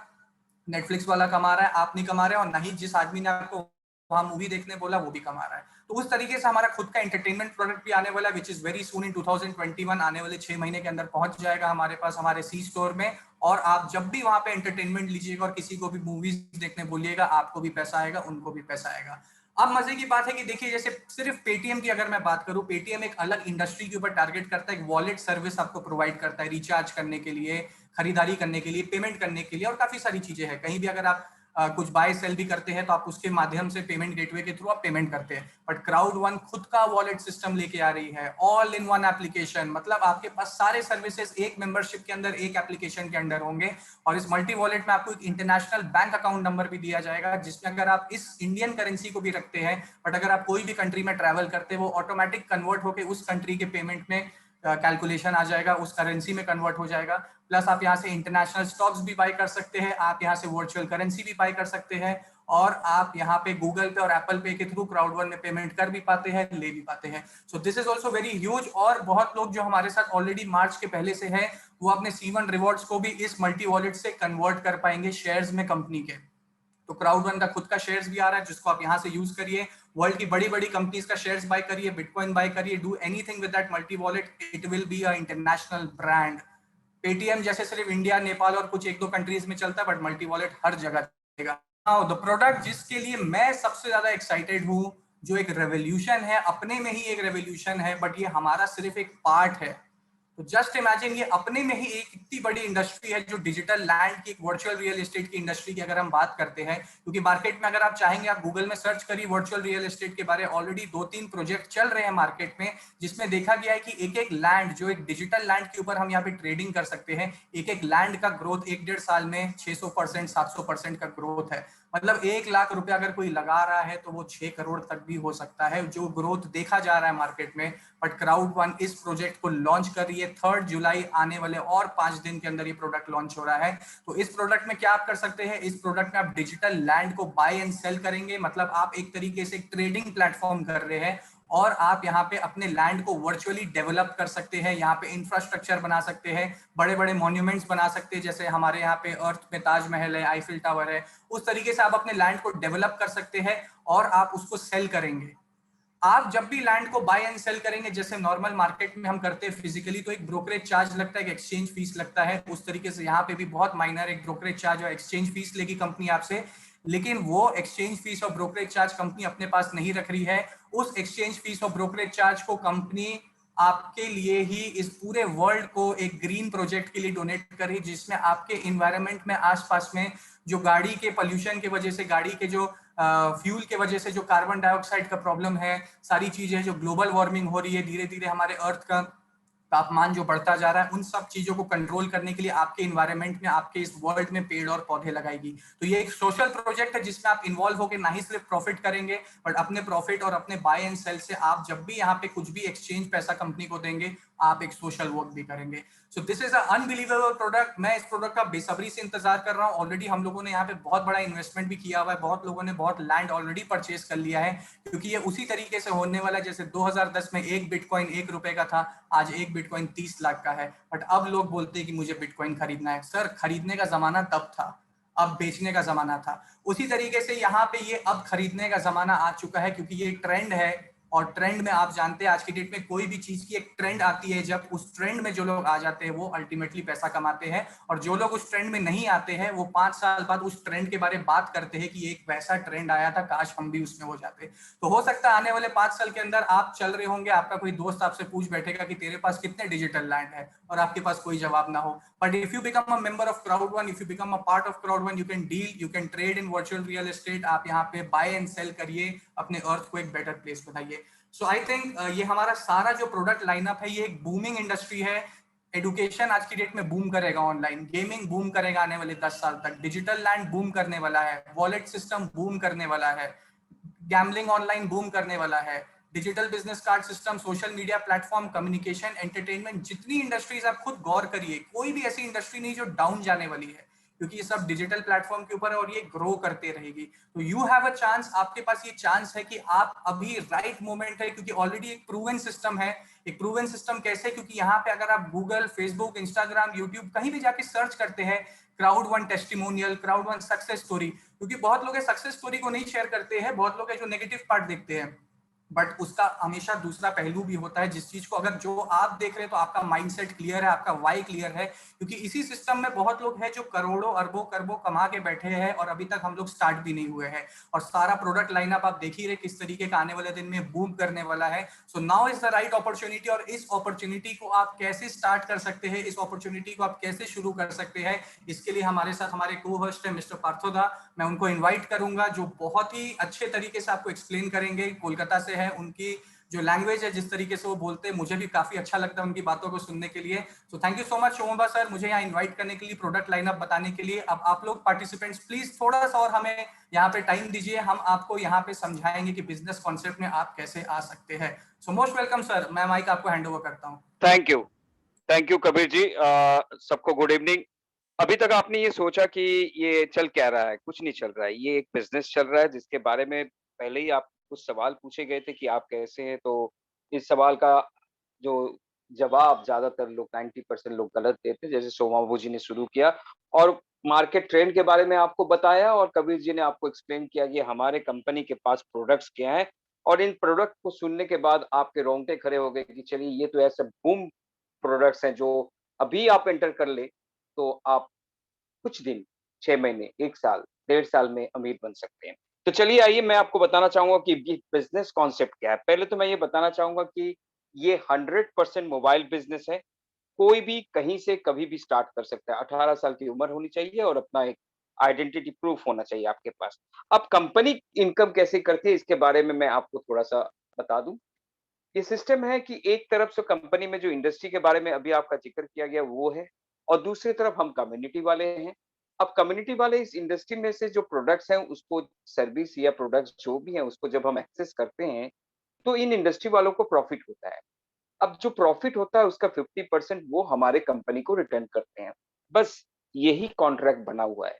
नेटफ्लिक्स वाला कमा रहा है, आप नहीं कमा रहे, और नहीं जिस आदमी ने आपको वहां मूवी देखने बोला वो भी कमा रहा है। तो उस तरीके से हमारा खुद का एंटरटेनमेंट प्रोडक्ट भी आने वाला है, विच इज वेरी सून इन 2021, आने वाले 6 महीने के अंदर पहुंच जाएगा हमारे पास हमारे सी स्टोर में। और आप जब भी वहां पे एंटरटेनमेंट लीजिएगा और किसी को भी मूवीज देखने बोलिएगा, आपको भी पैसा आएगा, उनको भी पैसा आएगा। अब मजे की बात है कि देखिए, जैसे सिर्फ पेटीएम की अगर मैं बात करूं, पेटीएम एक अलग इंडस्ट्री के ऊपर टारगेट करता है, एक वॉलेट सर्विस आपको प्रोवाइड करता है, रिचार्ज करने के लिए, खरीदारी करने के लिए, पेमेंट करने के लिए, और काफी सारी चीजें हैं। कहीं भी अगर आप कुछ बाय सेल भी करते हैं तो आप उसके माध्यम से पेमेंट गेटवे के थ्रू आप पेमेंट करते हैं। बट क्राउड1 खुद का वॉलेट सिस्टम लेके आ रही है, ऑल इन वन एप्लीकेशन, मतलब आपके पास सारे सर्विसेज एक मेंबरशिप के अंदर, एक एप्लीकेशन के अंदर होंगे। और इस मल्टी वॉलेट में आपको एक इंटरनेशनल बैंक अकाउंट नंबर भी दिया जाएगा, जिसमें अगर आप इस इंडियन करेंसी को भी रखते हैं, बट अगर आप कोई भी कंट्री में ट्रैवल करते हैं, वो ऑटोमेटिक कन्वर्ट होकर उस कंट्री के पेमेंट में कैलकुलेशन आ जाएगा, उस करेंसी में कन्वर्ट हो जाएगा। प्लस आप यहाँ से इंटरनेशनल स्टॉक्स भी बाय कर सकते हैं, आप यहाँ से वर्चुअल करेंसी भी बाय कर सकते हैं, और आप यहाँ पे गूगल पे और एप्पल पे के थ्रू क्राउड वन में पेमेंट कर भी पाते हैं, ले भी पाते हैं। So this is also very huge. और बहुत लोग जो हमारे साथ ऑलरेडी मार्च के पहले से है वो अपने C1 रिवॉर्ड्स को भी इस मल्टी वॉलेट से कन्वर्ट कर पाएंगे शेयर्स में कंपनी के। तो क्राउड वन का खुद का शेयर्स भी आ रहा है जिसको आप यहाँ से यूज करिए, वर्ल्ड की बड़ी बड़ी कंपनीज का शेयर्स बाय करिए, बिटकॉइन बाय करिए, do anything with that multi wallet, it will be a international brand. Paytm जैसे सिर्फ इंडिया, नेपाल और कुछ एक दो कंट्रीज में चलता है, बट मल्टी वॉलेट हर जगह चलेगा। नाउ द प्रोडक्ट जिसके लिए मैं सबसे ज्यादा एक्साइटेड हूँ, जो एक रेवोल्यूशन है, अपने में ही एक रेवोल्यूशन है, बट ये हमारा सिर्फ एक पार्ट है। तो जस्ट इमेजिन, ये अपने में ही एक इतनी बड़ी इंडस्ट्री है जो डिजिटल लैंड की, एक वर्चुअल रियल एस्टेट की इंडस्ट्री की अगर हम बात करते हैं, क्योंकि मार्केट में अगर आप चाहेंगे आप गूगल में सर्च करिए वर्चुअल रियल एस्टेट के बारे में, ऑलरेडी 2-3 प्रोजेक्ट चल रहे हैं मार्केट में जिसमें देखा गया है कि एक एक लैंड, जो एक डिजिटल लैंड के ऊपर हम यहाँ पे ट्रेडिंग कर सकते हैं, एक एक लैंड का ग्रोथ 1-1.5 साल में 600%, 700% का ग्रोथ है। मतलब 1 लाख रुपया अगर कोई लगा रहा है तो वो 6 करोड़ तक भी हो सकता है, जो ग्रोथ देखा जा रहा है मार्केट में। बट क्राउड वन इस प्रोजेक्ट को लॉन्च कर रही है 3 जुलाई, आने वाले और 5 दिन के अंदर ये प्रोडक्ट लॉन्च हो रहा है। तो इस प्रोडक्ट में क्या आप कर सकते हैं, इस प्रोडक्ट में आप डिजिटल लैंड को बाय एंड सेल करेंगे, मतलब आप एक तरीके से एक ट्रेडिंग प्लेटफॉर्म कर रहे हैं और आप यहाँ पे अपने लैंड को वर्चुअली डेवलप कर सकते हैं, यहाँ पे इंफ्रास्ट्रक्चर बना सकते हैं, बड़े बड़े मॉन्यूमेंट्स बना सकते हैं, जैसे हमारे यहाँ पे अर्थ में ताजमहल है, आईफिल टावर है, उस तरीके से आप अपने लैंड को डेवलप कर सकते हैं और आप उसको सेल करेंगे। आप जब भी लैंड को बाय एंड सेल करेंगे, जैसे नॉर्मल मार्केट में हम करते हैं फिजिकली, तो एक ब्रोकरेज चार्ज लगता है, एक एक्सचेंज फीस लगता है, उस तरीके से यहाँ पे भी बहुत माइनर एक ब्रोकरेज चार्ज और एक्सचेंज फीस लेगी कंपनी आपसे। लेकिन वो एक्सचेंज फीस और ब्रोकरेज चार्ज कंपनी अपने पास नहीं रख रही है, उस एक्सचेंज फीस और ब्रोकरेज चार्ज को कंपनी आपके लिए ही इस पूरे वर्ल्ड को एक ग्रीन प्रोजेक्ट के लिए डोनेट कर रही, जिसमें आपके इन्वायरमेंट में आसपास में जो गाड़ी के पोल्यूशन की वजह से, गाड़ी के जो फ्यूल के वजह से जो कार्बन डाइऑक्साइड का प्रॉब्लम है, सारी चीजें जो ग्लोबल वार्मिंग हो रही है, धीरे धीरे हमारे अर्थ का तापमान जो बढ़ता जा रहा है, उन सब चीजों को कंट्रोल करने के लिए आपके इन्वायरमेंट में, आपके इस वर्ल्ड में पेड़ और पौधे लगाएगी। तो ये एक सोशल प्रोजेक्ट है जिसमें आप इन्वॉल्व होकर ना ही सिर्फ प्रॉफिट करेंगे, बट अपने प्रॉफिट और अपने बाय एंड सेल से आप जब भी यहाँ पे कुछ भी एक्सचेंज पैसा कंपनी को देंगे, आप एक सोशल वर्क भी करेंगे। So this is unbelievable product. मैं इस प्रोडक्ट का बेसब्री से इंतजार कर रहा हूँ। ऑलरेडी हम लोगों ने यहाँ पे बहुत बड़ा इन्वेस्टमेंट भी किया हुआ है, बहुत लोगों ने बहुत लैंड ऑलरेडी परचेज कर लिया है, क्योंकि ये उसी तरीके से होने वाला है जैसे 2010 में एक बिटकॉइन 1 रुपए का था, आज एक बिटकॉइन 30 लाख का है। बट अब लोग बोलते हैं कि मुझे बिटकॉइन खरीदना है। सर, खरीदने का जमाना तब था, अब बेचने का जमाना था। उसी तरीके से यहाँ पे ये अब खरीदने का जमाना आ चुका है, क्योंकि ये ट्रेंड है। और ट्रेंड में आप जानते हैं आज की डेट में कोई भी चीज की एक ट्रेंड आती है, जब उस ट्रेंड में जो लोग आ जाते हैं वो अल्टीमेटली पैसा कमाते हैं, और जो लोग उस ट्रेंड में नहीं आते हैं वो 5 साल बाद उस ट्रेंड के बारे में बात करते हैं कि एक वैसा ट्रेंड आया था, काश हम भी उसमें हो जाते। तो हो सकता है आने वाले 5 साल के अंदर आप चल रहे होंगे, आपका कोई दोस्त आपसे पूछ बैठेगा कि तेरे पास कितने डिजिटल लैंड है, और आपके पास कोई जवाब ना हो। But if you become a member of crowd one, if you become a part of crowd one, you can deal, you can trade in virtual real estate. आप यहाँ पे बाय एंड सेल करिए, अपने अर्थ को एक बेटर प्लेस बनाइए। सो I think ये हमारा सारा जो प्रोडक्ट लाइनअप है, ये एक बूमिंग इंडस्ट्री है। एडुकेशन आज की डेट में बूम करेगा, ऑनलाइन गेमिंग बूम करेगा आने वाले 10 साल तक, डिजिटल लैंड बूम करने वाला है, वॉलेट सिस्टम बूम करने वाला है, गैम्बलिंग ऑनलाइन बूम करने वाला है, digital business card system, social media platform, communication, entertainment, जितनी इंडस्ट्रीज आप खुद गौर करिए, कोई भी ऐसी इंडस्ट्री नहीं जो डाउन जाने वाली है, क्योंकि ये सब डिजिटल प्लेटफॉर्म के ऊपर है और ये ग्रो करते रहेगी। तो यू हैव अ चांस, आपके पास ये चांस है कि आप अभी राइट मोमेंट है, क्योंकि ऑलरेडी एक प्रूवन सिस्टम है। एक प्रूवन सिस्टम कैसे, क्योंकि यहाँ पे अगर आप गूगल, फेसबुक, इंस्टाग्राम, यूट्यूब कहीं भी जाके सर्च करते हैं crowd one testimonial, crowd one success story, क्योंकि बहुत लोग सक्सेस स्टोरी को नहीं शेयर करते हैं, बहुत लोग है जो नेगेटिव पार्ट देखते हैं, बट उसका हमेशा दूसरा पहलू भी होता है, जिस चीज को अगर जो आप देख रहे हैं तो आपका माइंडसेट क्लियर है, आपका वाई क्लियर है, क्योंकि इसी सिस्टम में बहुत लोग हैं जो करोड़ों अरबों करबों कमा के बैठे हैं और अभी तक हम लोग स्टार्ट भी नहीं हुए हैं। और सारा प्रोडक्ट लाइनअप आप देख ही रहे किस तरीके का आने वाले दिन में बूम करने वाला है। So now is the right opportunity, और इस अपॉर्चुनिटी को आप कैसे स्टार्ट कर सकते हैं, इस अपॉर्चुनिटी को आप कैसे शुरू कर सकते हैं, इसके लिए हमारे साथ हमारे को-होस्ट है मिस्टर पार्थोदा। मैं उनको इन्वाइट करूंगा, जो बहुत ही अच्छे तरीके से आपको एक्सप्लेन करेंगे। कोलकाता से है, उनकी जो लैंग्वेज है, जिस तरीके से वो बोलते हैं, मुझे भी काफी अच्छा लगता है उनकी बातों को सुनने के लिए। So thank you so much Shobha sir, मुझे यहाँ इनवाइट करने के लिए, प्रोडक्ट लाइनअप बताने के लिए। अब आप लोग पार्टिसिपेंट्स प्लीज थोड़ा सा और हमें यहाँ पे टाइम दीजिए, हम आपको यहाँ पे समझाएंगे कि बिजनेस कॉन्सेप्ट में आप कैसे आ सकते हैं। सो मोस्ट वेलकम सर, मैं माइक आपको हैंड ओवर करता हूँ। Thank you Kabir ji. सबको गुड इवनिंग। अभी तक आपने ये सोचा कि ये चल क्या रहा है? कुछ नहीं चल रहा है। ये एक बिज़नेस चल रहा है जिसके बारे में पहले ही आप कुछ सवाल पूछे गए थे कि आप कैसे हैं? तो इस सवाल का जो जवाब ज़्यादातर लोग 90% लोग गलत देते हैं। जैसे सोमाबू जी ने शुरू किया और मार्केट ट्रेंड के बारे में आपको बताया और कबीर जी ने आपको एक्सप्लेन किया कि हमारे कंपनी के पास प्रोडक्ट्स क्या हैं और इन प्रोडक्ट को सुनने के बाद आपके रोंगटे खड़े हो गए कि चलिए ये तो ऐसे बूम प्रोडक्ट्स हैं जो अभी आप एंटर कर ले तो आप कुछ दिन, 6 महीने, 1 साल, 1.5 साल में अमीर बन सकते हैं। तो चलिए आइए मैं आपको बताना चाहूँगा कि ये बिज़नेस कॉन्सेप्ट क्या है। पहले तो मैं ये बताना चाहूँगा कि ये 100% मोबाइल बिज़नेस है। कोई भी कहीं से कभी भी स्टार्ट कर सकता है। 18 साल की उम्र होनी चाहिए और अपना एक आइडेंटिटी प्रूफ होना चाहिए आपके पास। अब कंपनी इनकम कैसे करती है इसके बारे में मैं आपको थोड़ा-सा बता दूँ। ये सिस्टम है कि एक तरफ से कंपनी में जो इंडस्ट्री के बारे में अभी आपका ज़िक्र किया गया वो है और दूसरी तरफ हम कम्युनिटी वाले हैं। अब कम्युनिटी वाले इस इंडस्ट्री में से जो प्रोडक्ट्स हैं उसको सर्विस या प्रोडक्ट्स जो भी हैं उसको जब हम एक्सेस करते हैं, तो इन इंडस्ट्री वालों को प्रॉफिट होता है। अब जो प्रॉफिट होता है उसका 50% वो हमारे कंपनी को रिटर्न करते हैं। बस यही कॉन्ट्रैक्ट बना हुआ है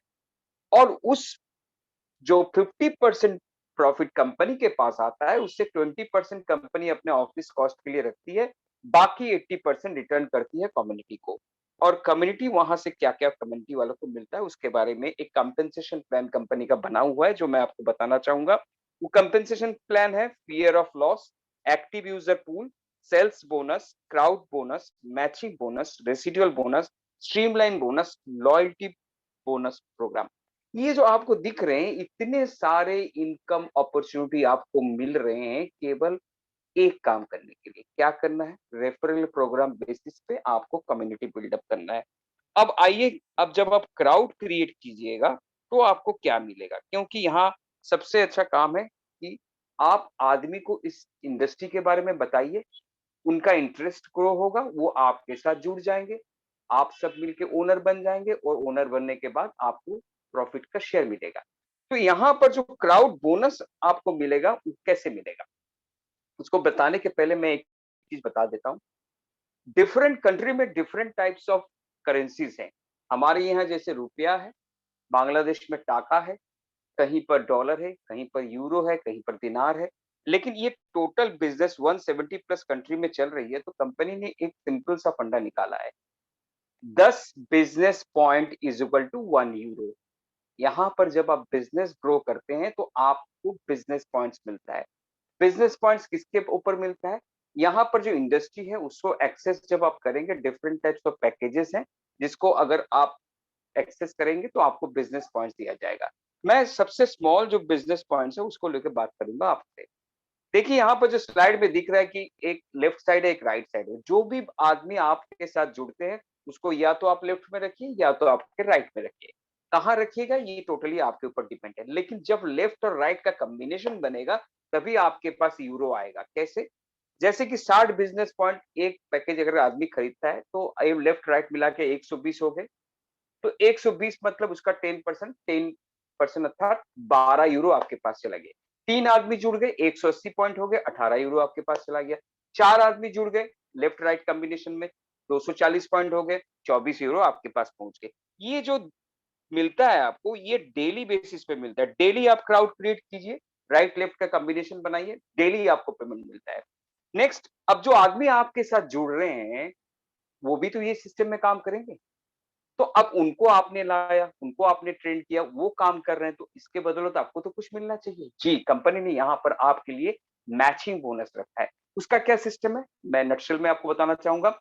और उस जो 50% प्रॉफिट कंपनी के पास आता है, उससे 20% कंपनी अपने ऑफिस कॉस्ट के लिए रखती है, बाकी 80% रिटर्न करती है कम्युनिटी को। और कम्युनिटी वहां से क्या-क्या कम्युनिटी वालों को मिलता है, उसके बारे में एक कंपेंसेशन प्लान कंपनी का बना हुआ है, जो मैं आपको बताना चाहूंगा। वो कंपेंसेशन प्लान है fear of loss, active user pool, sales bonus, crowd bonus, matching bonus, residual bonus, streamline bonus, loyalty bonus program. ये जो आपको दिख रहे हैं इतने सारे इनकम अपॉर्चुनिटी आपको मिल रहे हैं केवल एक काम करने के लिए। क्या करना है? रेफरल प्रोग्राम बेसिस पे आपको कम्युनिटी बिल्डअप करना है। अब आइए, अब जब आप क्राउड क्रिएट कीजिएगा तो आपको क्या मिलेगा? क्योंकि यहाँ सबसे अच्छा काम है कि आप आदमी को इस इंडस्ट्री के बारे में बताइए, उनका इंटरेस्ट ग्रो होगा, वो आपके साथ जुड़ जाएंगे, आप सब मिलके ओनर बन जाएंगे और ओनर बनने के बाद आपको प्रॉफिट का शेयर मिलेगा। तो यहाँ पर जो क्राउड बोनस आपको मिलेगा वो कैसे मिलेगा, उसको बताने के पहले मैं एक चीज बता देता हूँ। डिफरेंट कंट्री में डिफरेंट टाइप्स ऑफ करेंसीज हैं। हमारे यहाँ जैसे रुपया है, बांग्लादेश में टाका है, कहीं पर डॉलर है, कहीं पर यूरो है, कहीं पर दिनार है। लेकिन ये टोटल बिजनेस 170 प्लस कंट्री में चल रही है, तो कंपनी ने एक सिंपल सा फंडा निकाला है, 10 business point is equal to 1 euro. यहाँ पर जब आप बिजनेस ग्रो करते हैं तो आपको बिजनेस पॉइंट्स मिलता है। बिजनेस पॉइंट्स किसके ऊपर मिलता है? यहाँ पर जो इंडस्ट्री है उसको एक्सेस जब आप करेंगे, डिफरेंट टाइप्स ऑफ पैकेजेस हैं जिसको अगर आप एक्सेस करेंगे तो आपको बिजनेस पॉइंट्स दिया जाएगा। मैं सबसे स्मॉल जो बिजनेस पॉइंट्स है उसको लेकर बात करूंगा आपसे। देखिए यहाँ पर जो स्लाइड में दिख रहा है कि एक लेफ्ट साइड है, एक राइट साइड है। जो भी आदमी आपके साथ जुड़ते हैं उसको या तो आप लेफ्ट में रखिए या तो आपके राइट में रखिए। कहाँ रखिएगा ये टोटली आपके ऊपर डिपेंड है, लेकिन जब लेफ्ट और राइट का कॉम्बिनेशन बनेगा तभी आपके पास यूरो आएगा। कैसे? जैसे कि 60 बिजनेस पॉइंट एक पैकेज अगर आदमी खरीदता है तो लेफ्ट राइट मिला के 120 हो गए। तो 120 मतलब उसका 10% अर्थात 12 यूरो आपके पास चला गया। 3 आदमी जुड़ गए, 180 पॉइंट हो गए, 18 यूरो आपके पास चला गया। 4 आदमी जुड़ गए लेफ्ट राइट कॉम्बिनेशन में, 240 पॉइंट हो गए, 24 यूरो आपके पास पहुंच गए। ये जो मिलता है आपको, ये डेली बेसिस पे मिलता है। डेली आप क्राउड क्रिएट कीजिए, राइट लेफ्ट का कॉम्बिनेशन बनाइए, डेली आपको पेमेंट मिलता है। नेक्स्ट, अब जो आदमी आपके साथ जुड़ रहे हैं वो भी तो ये सिस्टम में काम करेंगे। तो अब उनको आपने लाया, उनको आपने ट्रेन किया, वो काम कर रहे हैं, तो इसके बदौलत आपको तो कुछ मिलना चाहिए। जी, कंपनी ने यहाँ पर आपके लिए मैचिंग बोनस रखा है। उसका क्या सिस्टम है मैं नटशेल में आपको बताना चाहूंगा।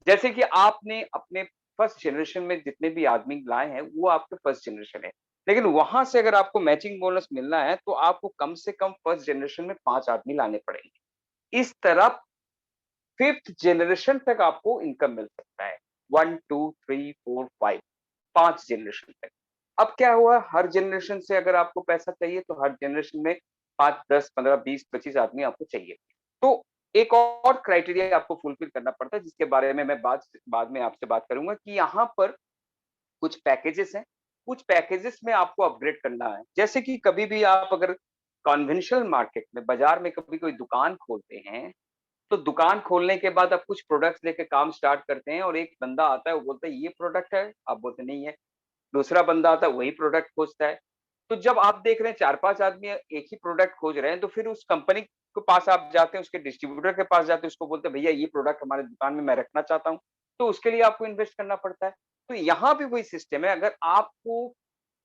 जैसे कि आपने अपने फर्स्ट जनरेशन में जितने भी आदमी लाए हैं वो आपके फर्स्ट जनरेशन है, लेकिन वहां से अगर आपको मैचिंग बोनस मिलना है तो आपको कम से कम फर्स्ट जनरेशन में 5 आदमी लाने पड़ेंगे। इस तरह 5th जनरेशन तक आपको इनकम मिल सकता है। 1 2 3 4 5 5 जनरेशन तक। अब क्या हुआ, हर जनरेशन से अगर आपको पैसा चाहिए तो हर जनरेशन में 5 10 15 20 25 आदमी आपको चाहिए। तो एक और क्राइटेरिया आपको फुलफिल करना पड़ता है जिसके बारे में मैं बाद में आपसे बात करूंगा कि यहाँ पर कुछ पैकेजेस हैं, कुछ पैकेजेस में आपको अपग्रेड करना है। जैसे कि कभी भी आप अगर कन्वेंशनल मार्केट में, बाजार में कभी कोई दुकान खोलते हैं तो दुकान खोलने के बाद आप कुछ प्रोडक्ट्स लेके काम स्टार्ट करते हैं और एक बंदा आता है, वो बोलता है ये प्रोडक्ट है, आप बोलते नहीं है। दूसरा बंदा आता है, वही प्रोडक्ट खोजता है। तो जब आप देख रहे हैं 4-5 आदमी एक ही प्रोडक्ट खोज रहे हैं, तो फिर उस कंपनी के पास आप जाते हैं, उसके डिस्ट्रीब्यूटर के पास जाते हैं, उसको बोलते हैं भैया ये प्रोडक्ट हमारे दुकान में मैं रखना चाहता हूँ। तो उसके लिए आपको इन्वेस्ट करना पड़ता है। तो यहाँ भी वही सिस्टम है, अगर आपको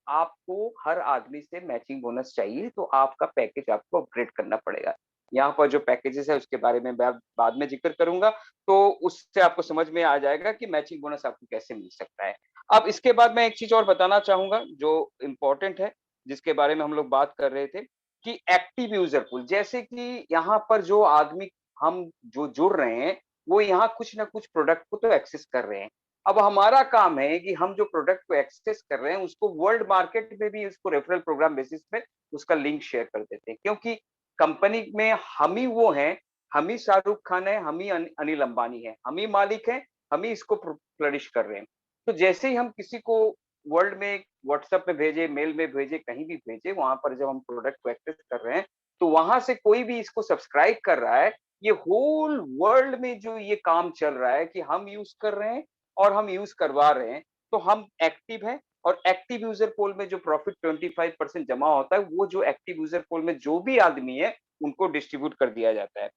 आपको हर आदमी से मैचिंग बोनस चाहिए, तो आपका पैकेज आपको अपग्रेड करना पड़ेगा। यहाँ पर जो पैकेजेस है उसके बारे में मैं बाद में जिक्र करूंगा, तो उससे आपको समझ में आ जाएगा कि मैचिंग बोनस आपको कैसे मिल सकता है। अब इसके बाद मैं एक चीज और बताना चाहूंगा जो इम्पोर्टेंट है, जिसके बारे में हम लोग बात कर रहे थे, कि एक्टिव यूजर पूल। जैसे कि यहाँ पर जो आदमी हम जो जुड़ रहे हैं, वो यहाँ कुछ ना कुछ प्रोडक्ट को तो एक्सेस कर रहे हैं। अब हमारा काम है कि हम जो प्रोडक्ट को एक्सेस कर रहे हैं, उसको वर्ल्ड मार्केट में भी उसको रेफरल प्रोग्राम बेसिस पे उसका लिंक शेयर कर देते हैं, क्योंकि कंपनी में हम ही वो हैं, हम ही शाहरुख खान है, हम ही अनिल अंबानी है, हम ही मालिक हैं, हम ही इसको फ्लरिश कर रहे हैं। तो जैसे ही हम किसी को वर्ल्ड में व्हाट्सएप पे भेजे, मेल में भेजे, कहीं भी भेजे, वहां पर जब हम प्रोडक्ट को एक्सेस कर रहे हैं, तो वहां से कोई भी इसको सब्सक्राइब कर रहा है, ये होल वर्ल्ड में जो ये काम चल रहा है कि हम यूज कर रहे हैं और हम यूज करवा रहे हैं, तो हम एक्टिव हैं। और एक्टिव यूजर पोल में जो प्रॉफिट 25% जमा होता है, वो जो एक्टिव यूजर पोल में जो भी आदमी है, उनको डिस्ट्रीब्यूट कर दिया जाता है।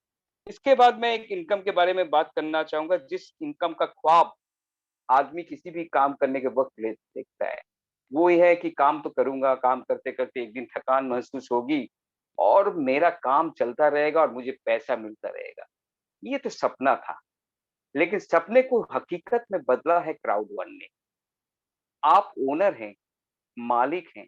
इसके बाद मैं एक इनकम के बारे में बात करना चाहूंगा, जिस इनकम का ख्वाब आदमी किसी भी काम करने के वक्त देखता है, वो ये है कि काम तो करूंगा, काम करते करते एक दिन थकान महसूस होगी और मेरा काम चलता रहेगा और मुझे पैसा मिलता रहेगा। ये तो सपना था, लेकिन सपने को हकीकत में बदला है क्राउड वन ने। आप ओनर हैं, मालिक हैं,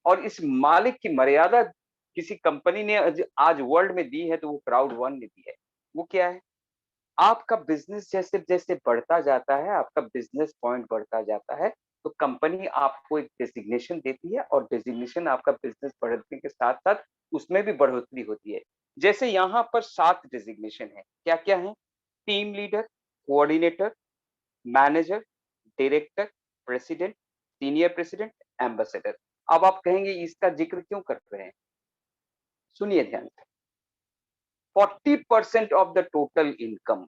और इस मालिक की मर्यादा किसी कंपनी ने आज वर्ल्ड में दी है, तो वो क्राउड वन ने दी है। वो क्या है? आपका बिजनेस जैसे जैसे बढ़ता जाता है, आपका बिजनेस पॉइंट बढ़ता जाता है, तो कंपनी आपको एक डेजिग्नेशन देती है, और डेजिग्नेशन आपका बिजनेस बढ़ने के साथ साथ उसमें भी बढ़ोतरी होती है। जैसे यहाँ पर 7 डेजिग्नेशन है। क्या क्या है? Team leader, coordinator, manager, director, president, senior president, ambassador. अब आप कहेंगे इसका जिक्र क्यों कर रहे हैं? सुनिए ध्यान से। 40% of the total income,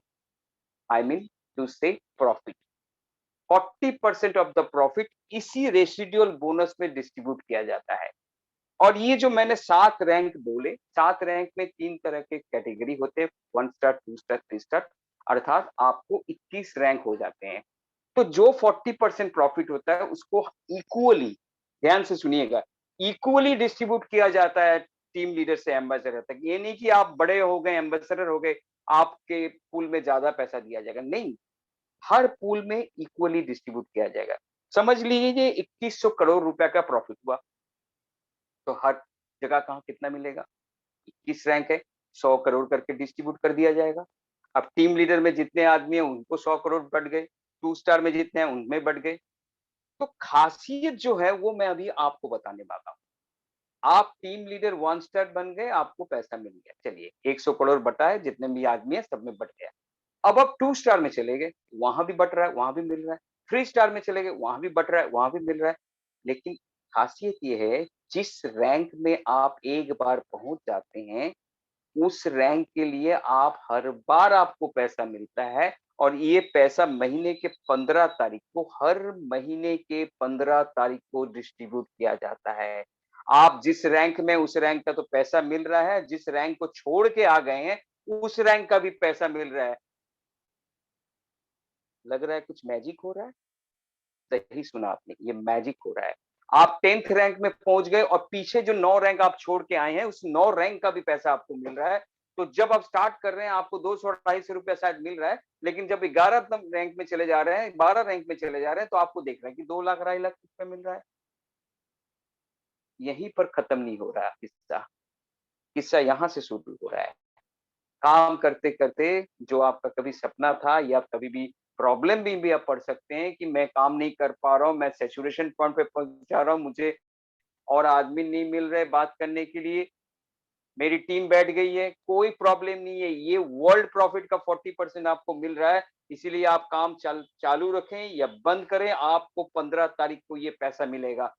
I mean to say profit, 40% of the profit इसी रेसिडुअल बोनस में डिस्ट्रीब्यूट किया जाता है। और ये जो मैंने 7 रैंक बोले, 7 रैंक में 3 तरह के कैटेगरी होते हैं, 1 स्टार, 2 स्टार, 3 स्टार, अर्थात आपको 21 रैंक हो जाते हैं। तो जो 40% प्रॉफिट होता है, उसको इक्वली, ध्यान से सुनिएगा, इक्वली डिस्ट्रीब्यूट किया जाता है टीम लीडर से एम्बेसडर तक। ये नहीं कि आप बड़े हो गए, एम्बेसडर हो गए, आपके पूल में ज्यादा पैसा दिया जाएगा, नहीं, हर पूल में इक्वली डिस्ट्रीब्यूट किया जाएगा। समझ लीजिए 2100 करोड़ रुपया का प्रॉफिट हुआ, तो हर जगह कहाँ कितना मिलेगा? 21 रैंक है, 100 करोड़ करके डिस्ट्रीब्यूट कर दिया जाएगा। अब टीम लीडर में जितने आदमी हैं, उनको 100 करोड़ बढ़ गए, 2 स्टार में जितने हैं उनमें बढ़ गए। तो खासियत जो है वो मैं अभी आपको बताने वाला हूँ। आप टीम लीडर 1 स्टार बन गए, आपको पैसा मिल गया, चलिए 100 करोड़ बटा है, जितने भी आदमी है सब में बट गया। अब आप 2 स्टार में चले गए, वहां भी बट रहा है, वहां भी मिल रहा है। 3 स्टार में चले गए, वहां भी बट रहा है, वहां भी मिल रहा है। लेकिन खासियत ये है, जिस रैंक में आप एक बार पहुंच जाते हैं, उस रैंक के लिए आप हर बार आपको पैसा मिलता है, और ये पैसा महीने के 15 तारीख को, हर महीने के 15 तारीख को डिस्ट्रीब्यूट किया जाता है। आप जिस रैंक में, उस रैंक का तो पैसा मिल रहा है, जिस रैंक को छोड़ के आ गए हैं, उस रैंक का भी पैसा मिल रहा है। लग रहा है कुछ मैजिक हो रहा है? सही सुना आपने, ये मैजिक हो रहा है। आप 10th रैंक में पहुंच गए, और पीछे जो 9 रैंक आप छोड़ के आए हैं, उस 9 रैंक का भी पैसा आपको मिल रहा है। तो जब आप स्टार्ट कर रहे हैं, आपको 200-250 रुपया शायद मिल रहा है, लेकिन जब 11 रैंक में चले जा रहे हैं, 12 रैंक में चले जा रहे हैं, तो आपको देख रहे हैं कि 2 लाख 2.5 लाख रुपया मिल रहा है। यहीं पर खत्म नहीं हो रहा किस्सा, किस्सा यहाँ से शुरू हो रहा है। काम करते करते जो आपका कभी सपना था, या कभी भी प्रॉब्लम भी आप पढ़ सकते हैं कि मैं काम नहीं कर पा रहा हूँ, मैं सैचुरेशन पॉइंट पे पहुंचा रहा हूँ, मुझे और आदमी नहीं मिल रहे बात करने के लिए, मेरी टीम बैठ गई है, कोई प्रॉब्लम नहीं है। ये वर्ल्ड प्रॉफिट का 40% आपको मिल रहा है, इसीलिए आप काम चालू रखें या बंद करें, आपको 15 तारीख को ये पैसा मिलेगा।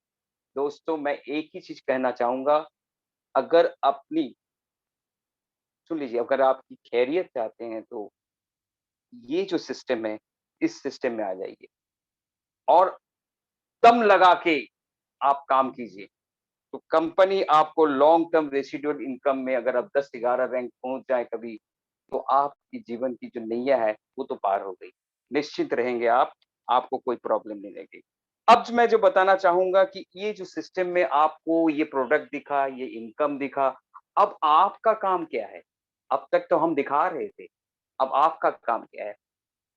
दोस्तों, मैं एक ही चीज कहना चाहूंगा, अगर अपनी सुन लीजिए, अगर आपकी खैरियत चाहते हैं तो ये जो सिस्टम है, इस सिस्टम में आ जाइए और दम लगा के आप काम कीजिए। तो कंपनी आपको लॉन्ग टर्म रेसिडुअल इनकम में अगर आप 10-11 रैंक पहुँच जाए कभी, तो आपकी जीवन की जो नैया है, वो तो पार हो गई। निश्चिंत रहेंगे आप, आपको कोई प्रॉब्लम नहीं रहेगी। अब मैं जो बताना चाहूँगा कि ये जो सिस्टम में आपको ये प्रोडक्ट दिखा, ये इनकम दिखा, अब आपका काम क्या है? अब तक तो हम दिखा रहे थे, अब आपका काम क्या है?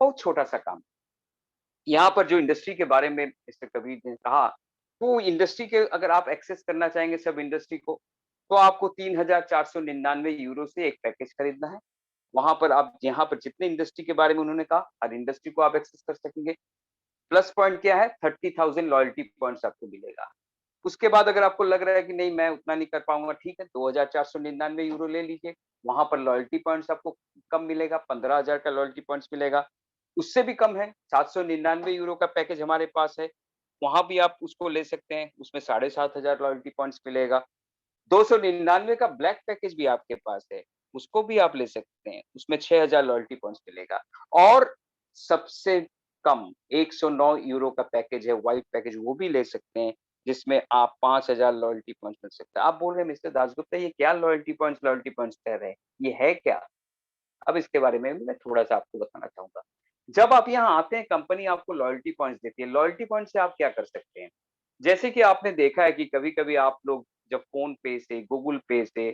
बहुत छोटा-सा काम। यहाँ पर जो इंडस्ट्री के बारे में मिस्टर कबीर ने कहा, तो इंडस्ट्री के अगर आप एक्सेस करना चाहेंगे सब इंडस्ट्री को, तो आपको 3,499 यूरो से एक पैकेज खरीदना है। वहाँ पर आप यहाँ पर जितने इंडस्ट्री के बारे में उन्होंने कहा, हर इंडस्ट्री को आप एक्सेस कर सकेंगे। प्लस पॉइंट क्या है? 30,000 लॉयल्टी पॉइंट्स आपको मिलेगा। उसके बाद अगर आपको लग रहा है कि नहीं मैं उतना नहीं कर पाऊँगा, ठीक है, 2,499 यूरो ले लीजिए। वहाँ पर लॉयल्टी पॉइंट्स आपको कम मिलेगा, 15,000 का लॉयल्टी पॉइंट्स मिलेगा। उससे भी कम है, 799 यूरो का पैकेज हमारे पास है, वहाँ भी आप उसको ले सकते हैं, उसमें 7,500 लॉयल्टी पॉइंट्स मिलेगा। 299 का ब्लैक पैकेज भी आपके पास है, उसको भी आप ले सकते हैं, उसमें 6,000 लॉयल्टी पॉइंट्स मिलेगा। और सबसे कम 109 यूरो का पैकेज है, व्हाइट पैकेज, वो भी ले सकते हैं, जिसमें आप 5,000 लॉयल्टी पॉइंट्स मिल सकते हैं। आप बोल रहे हैं मिस्टर दासगुप्ता ये क्या लॉयल्टी पॉइंट्स कह रहे हैं, ये है क्या? अब इसके बारे में मैं थोड़ा-सा आपको बताना चाहूँगा। जब आप यहाँ आते हैं, कंपनी आपको लॉयल्टी पॉइंट्स देती है। लॉयल्टी पॉइंट से आप क्या कर सकते हैं? जैसे कि आपने देखा है कि कभी-कभी आप लोग जब फ़ोन पे से, गूगल पे से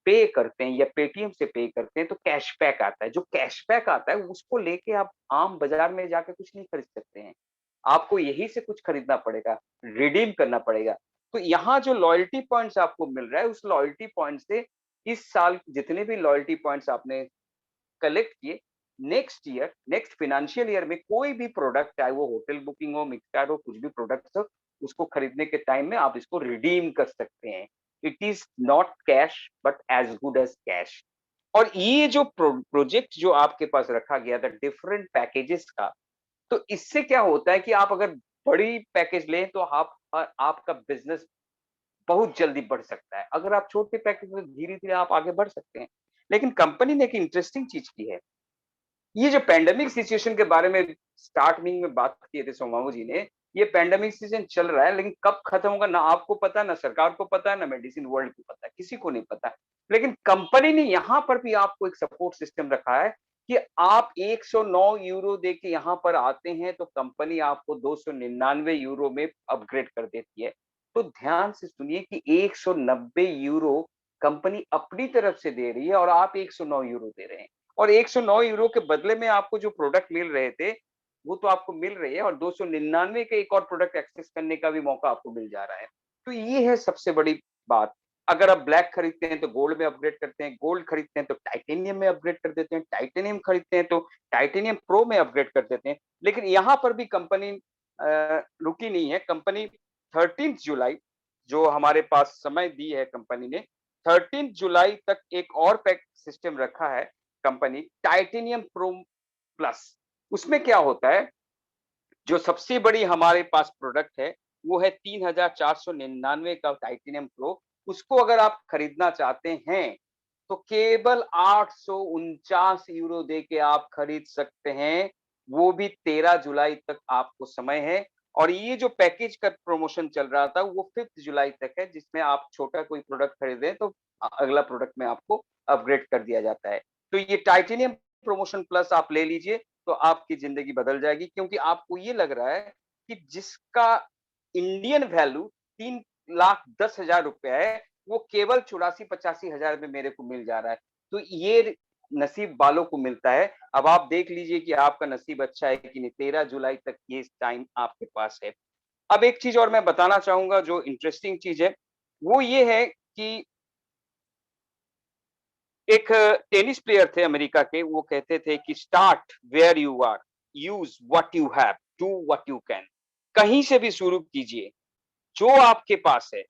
पे करते हैं या पेटीएम से पे करते हैं, तो कैशबैक आता है। जो कैशबैक आता है, उसको लेके आप आम बाज़ार में जाके कुछ नहीं खरीद सकते हैं। आपको यहीं से कुछ खरीदना पड़ेगा, रिडीम करना पड़ेगा। तो यहाँ जो लॉयल्टी पॉइंट्स आपको मिल रहा है, उस लॉयल्टी पॉइंट से इस साल जितने भी लॉयल्टी पॉइंट्स आपने कलेक्ट किए, next year, next financial year में कोई भी प्रोडक्ट, चाहे वो होटल बुकिंग हो, मिक्सचर हो, कुछ भी प्रोडक्ट्स हो, उसको खरीदने के टाइम में आप इसको रिडीम कर सकते हैं। It is not cash but as good as cash. और ये जो प्रोजेक्ट जो आपके पास रखा गया था डिफरेंट पैकेजेस का, तो इससे क्या होता है कि आप अगर बड़ी पैकेज लें तो आपका बिजनेस बहुत जल्दी बढ़ सकता है। अगर आप छोटे पैकेज में धीरे-धीरे आप आगे बढ़ सकते हैं। लेकिन कंपनी ने एक इंटरेस्टिंग चीज की है। ये जो पैंडेमिक सिचुएशन के बारे में स्टार्टिंग में बात किए थे सोमामू जी ने, ये पैंडेमिक सीजन चल रहा है, लेकिन कब खत्म होगा ना आपको पता, ना सरकार को पता, ना मेडिसिन वर्ल्ड को पता, किसी को नहीं पता। लेकिन कंपनी ने यहाँ पर भी आपको एक सपोर्ट सिस्टम रखा है कि आप 109 यूरो दे के यहाँ पर आते हैं तो कंपनी आपको 299 यूरो में अपग्रेड कर देती है। तो ध्यान से सुनिए कि 190 यूरो कंपनी अपनी तरफ से दे रही है और आप 109 यूरो दे रहे हैं। और 109 यूरो के बदले में आपको जो प्रोडक्ट मिल रहे थे, वो तो आपको मिल रही है और 299 के एक और प्रोडक्ट एक्सेस करने का भी मौका आपको मिल जा रहा है। तो ये है सबसे बड़ी बात। अगर आप ब्लैक खरीदते हैं तो गोल्ड में अपग्रेड करते हैं, गोल्ड खरीदते हैं तो टाइटेनियम में अपग्रेड कर देते हैं, टाइटेनियम खरीदते हैं तो टाइटेनियम प्रो में अपग्रेड कर देते हैं। लेकिन यहाँ पर भी कंपनी रुकी नहीं है। कंपनी 13 जुलाई जो हमारे पास समय दी है कंपनी ने, 13 जुलाई तक एक और पैक सिस्टम रखा है कंपनी, टाइटेनियम प्रो प्लस। उसमें क्या होता है, जो सबसे बड़ी हमारे पास प्रोडक्ट है वो है 3,499 का टाइटेनियम प्रो। उसको अगर आप खरीदना चाहते हैं तो केवल 849 यूरो दे के आप खरीद सकते हैं। वो भी 13 जुलाई तक आपको समय है। और ये जो पैकेज का प्रमोशन चल रहा था वो 5 जुलाई तक है, जिसमें आप छोटा कोई प्रोडक्ट खरीदें तो अगला प्रोडक्ट में आपको अपग्रेड कर दिया जाता है। तो ये टाइटेनियम प्रमोशन प्लस आप ले लीजिए तो आपकी जिंदगी बदल जाएगी, क्योंकि आपको ये लग रहा है कि जिसका इंडियन वैल्यू 3,10,000 रुपया है, वो केवल 84-85 हजार में मेरे को मिल जा रहा है। तो ये नसीब वालों को मिलता है। अब आप देख लीजिए कि आपका नसीब अच्छा है कि नहीं। 13 जुलाई तक ये टाइम आपके पास है। अब एक चीज और मैं बताना चाहूंगा जो इंटरेस्टिंग चीज है, वो ये है कि एक टेनिस प्लेयर थे अमेरिका के, वो कहते थे कि start where you are, use what you have, do what you can. कहीं से भी शुरू कीजिए, जो आपके पास है,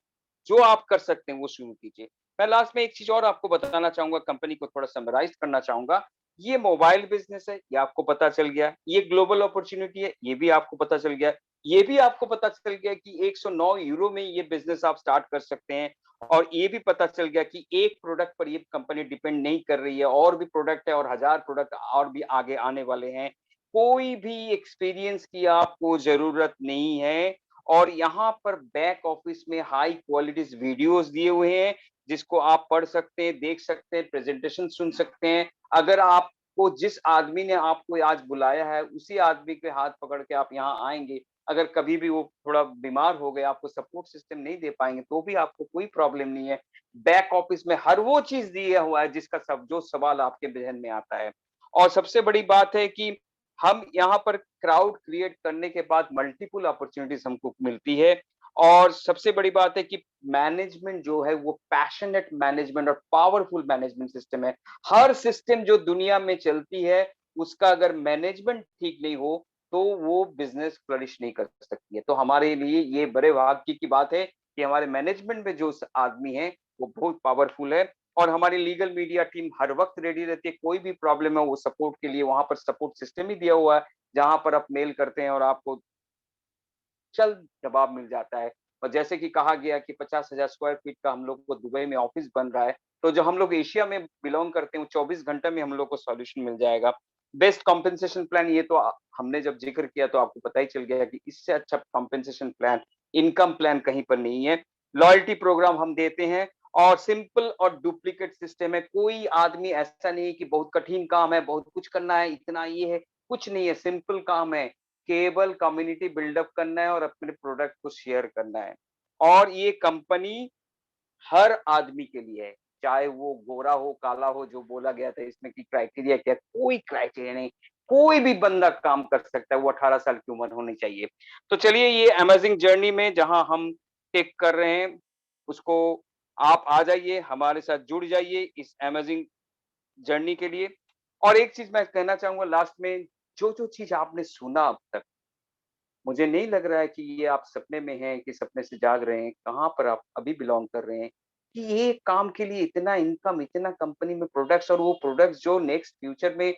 जो आप कर सकते हैं वो शुरू कीजिए। मैं लास्ट में एक चीज और आपको बताना चाहूंगा, कंपनी को थोड़ा समराइज करना चाहूंगा। ये मोबाइल बिजनेस है, ये आपको पता चल गया। ये ग्लोबल अपॉर्चुनिटी है, ये भी आपको पता चल गया। ये भी आपको पता चल गया कि 109 यूरो में ये बिजनेस आप स्टार्ट कर सकते हैं। और ये भी पता चल गया कि एक प्रोडक्ट पर ये कंपनी डिपेंड नहीं कर रही है, और भी प्रोडक्ट है और 1000 प्रोडक्ट और भी आगे आने वाले हैं। कोई भी एक्सपीरियंस की आपको जरूरत नहीं है। और यहाँ पर बैक ऑफिस में हाई क्वालिटीज वीडियोस दिए हुए हैं, जिसको आप पढ़ सकते हैं, देख सकते हैं, प्रेजेंटेशन सुन सकते हैं। अगर आपको जिस आदमी ने आपको आज बुलाया है उसी आदमी के हाथ पकड़ के आप यहाँ आएंगे, अगर कभी भी वो थोड़ा बीमार हो गए, आपको सपोर्ट सिस्टम नहीं दे पाएंगे, तो भी आपको कोई प्रॉब्लम नहीं है। बैक ऑफिस में हर वो चीज दिया हुआ है जिसका जो सवाल आपके जहन में आता है। और सबसे बड़ी बात है कि हम यहाँ पर क्राउड क्रिएट करने के बाद मल्टीपल अपॉर्चुनिटीज हमको मिलती है। और सबसे बड़ी बात है कि मैनेजमेंट जो है वो पैशनेट मैनेजमेंट और पावरफुल मैनेजमेंट सिस्टम है। हर सिस्टम जो दुनिया में चलती है उसका अगर मैनेजमेंट ठीक नहीं हो तो वो बिजनेस फ्लरिश नहीं कर सकती है। तो हमारे लिए ये बड़े भाग्य की बात है कि हमारे मैनेजमेंट में जो आदमी है वो बहुत पावरफुल है। और हमारी लीगल मीडिया टीम हर वक्त रेडी रहती है, कोई भी प्रॉब्लम है वो सपोर्ट के लिए, वहां पर सपोर्ट सिस्टम ही दिया हुआ है जहां पर आप मेल करते हैं और आपको जल्द जवाब मिल जाता है। और जैसे कि कहा गया कि 50,000 स्क्वायर फीट का हम लोग को दुबई में ऑफिस बन रहा है, तो जो हम लोग एशिया में बिलोंग करते हैं 24 घंटे में हम लोग को सॉल्यूशन मिल जाएगा। बेस्ट कॉम्पेंसेशन प्लान, ये तो हमने जब जिक्र किया तो आपको पता ही चल गया कि इससे अच्छा कॉम्पेंसेशन प्लान, इनकम प्लान कहीं पर नहीं है। लॉयल्टी प्रोग्राम हम देते हैं और सिंपल और डुप्लीकेट सिस्टम है। कोई आदमी ऐसा नहीं कि बहुत कठिन काम है, बहुत कुछ करना है, इतना ये है, कुछ नहीं है, सिंपल काम है। केवल कम्युनिटी बिल्डअप करना है और अपने प्रोडक्ट को शेयर करना है। और ये कंपनी हर आदमी के लिए है, चाहे वो गोरा हो, काला हो, जो बोला गया था इसमें कि क्राइटेरिया क्या, कोई क्राइटेरिया नहीं, कोई भी बंदा काम कर सकता है, वो 18 साल की उम्र होनी चाहिए। तो चलिए ये अमेजिंग जर्नी में जहां हम टेक कर रहे हैं उसको आप आ जाइए, हमारे साथ जुड़ जाइए इस अमेजिंग जर्नी के लिए। और एक चीज मैं कहना चाहूंगा लास्ट में, जो चीज आपने सुना अब तक, मुझे नहीं लग रहा है कि ये आप सपने में हैं कि सपने से जाग रहे हैं, कहाँ पर आप अभी बिलोंग कर रहे हैं कि ये काम के लिए इतना इनकम, इतना कंपनी में प्रोडक्ट्स, और वो प्रोडक्ट्स जो नेक्स्ट फ्यूचर में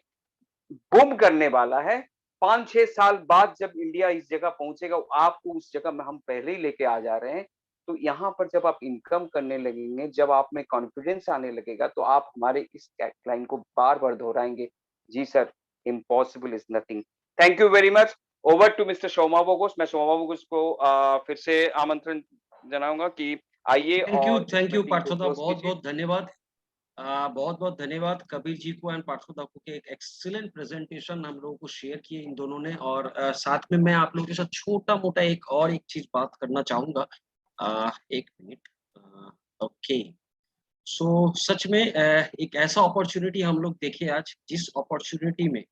बूम करने वाला है। 5-6 साल बाद जब इंडिया इस जगह पहुंचेगा, आपको उस जगह में हम पहले ही लेके आ जा रहे हैं। तो यहाँ पर जब आप इनकम करने लगेंगे, जब आप में कॉन्फिडेंस आने लगेगा, तो आप हमारे इस टैगलाइन को बार बार दोहराएंगे, जी sir, impossible is nothing. Thank you very much. Over to mister Soma Bogos. मैं सोमा बोगोस को फिर से आमंत्रण जनाऊंगा कि आइए। थैंक यू पार्थोदा, बहुत बहुत धन्यवाद। बहुत बहुत धन्यवाद कबीर जी को एंड पार्थोदा को के एक एक्सीलेंट प्रेजेंटेशन हम लोगों को शेयर किए इन दोनों ने। और साथ में मैं आप लोगों के साथ छोटा मोटा एक चीज बात करना चाहूंगा। एक मिनट। ओके, सो सच में एक ऐसा अपॉर्चुनिटी हम लोग देखे आज, जिस अपॉर्चुनिटी में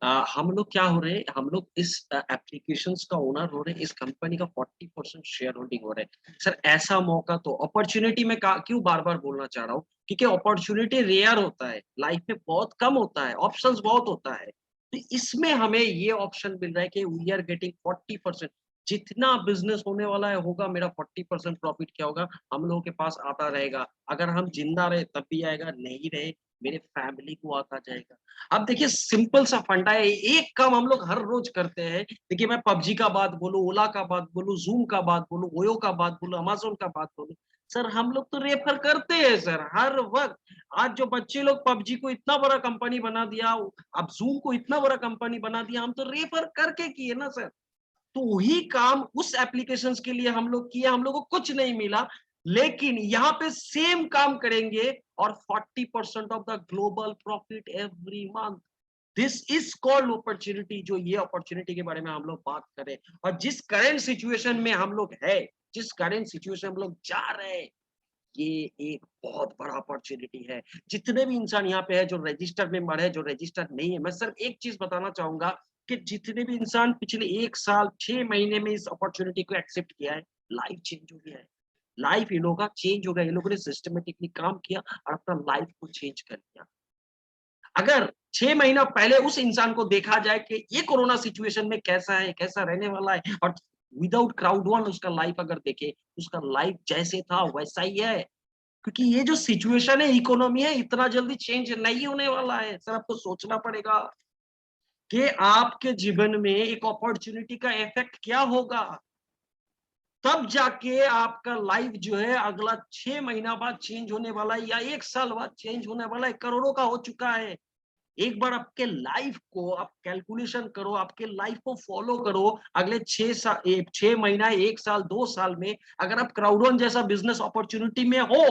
हम लोग क्या हो रहे हैं, हम लोग इस एप्लीकेशंस का ओनर हो रहे हैं, इस कंपनी का 40% शेयर होल्डिंग हो रहा है। सर ऐसा मौका तो अपॉर्चुनिटी में क्यों बार बार बोलना चाह रहा हूँ, क्योंकि अपॉर्चुनिटी रेयर होता है, लाइफ में बहुत कम होता है, ऑप्शंस बहुत होता है। तो इसमें हमें ये ऑप्शन मिल रहा है कि वी आर गेटिंग 40%। जितना बिजनेस होने वाला है होगा, मेरा 40% प्रॉफिट क्या होगा हम लोगों के पास आता रहेगा। अगर हम जिंदा रहे तब भी आएगा, नहीं रहे मेरे फैमिली को आता जाएगा। अब देखिए सिंपल सा फंडा है, एक काम हम लोग हर रोज करते हैं। देखिए मैं पबजी का बात बोलूं, ओला का बात बोलूं, जूम का बात बोलूं, ओयो का बात बोलूं, अमेज़न का बात बोलूं, सर हम लोग तो रेफर करते हैं सर हर वक्त। आज जो बच्चे लोग पबजी को इतना बड़ा कंपनी बना दिया, अब जूम को इतना बड़ा कंपनी बना दिया, हम तो रेफर करके किए ना सर। तो वही काम उस एप्लीकेशंस के लिए हम लोग किए, हम लोग को कुछ नहीं मिला, लेकिन यहाँ पे सेम काम करेंगे और 40% of the global profit every month. This is called opportunity. जो ये अपॉर्चुनिटी के बारे में हम लोग बात करें और जिस करंट सिचुएशन में हम लोग है, जिस करंट सिचुएशन हम लोग जा रहे हैं, ये एक बहुत बड़ा अपॉर्चुनिटी है। जितने भी इंसान यहाँ पे है जो रजिस्टर्ड मेंबर है, जो रजिस्टर्ड नहीं है, मैं सिर्फ एक चीज बताना चाहूंगा कि जितने भी इंसान पिछले 1 साल 6 महीने में इस अपॉर्चुनिटी को एक्सेप्ट किया है, लाइफ चेंज हो गया है। लाइफ इन लोगों का चेंज हो गया, इन लोगों ने सिस्टमेटिकली काम किया और अपना लाइफ को चेंज कर लिया। अगर 6 महीना पहले उस इंसान को देखा जाए कि ये कोरोना सिचुएशन में कैसा है, कैसा रहने वाला है, और विदाउट क्राउड वन उसका लाइफ अगर देखे, उसका लाइफ जैसे था वैसा ही है। क्योंकि ये जो सिचुएशन है, इकोनॉमी है, इतना जल्दी चेंज नहीं होने वाला है सर, आपको सोचना पड़ेगा। कि आपके जीवन में एक अपॉर्चुनिटी का इफेक्ट क्या होगा, तब जाके आपका लाइफ जो है अगला 6 महीना बाद चेंज होने वाला है या 1 साल बाद चेंज होने वाला है, करोड़ों का हो चुका है। एक बार आपके लाइफ को आप कैलकुलेशन करो, आपके लाइफ को फॉलो करो, अगले 6 महीना, 1 साल, 2 साल में अगर आप क्राउडवन जैसा बिजनेस अपॉर्चुनिटी में हो,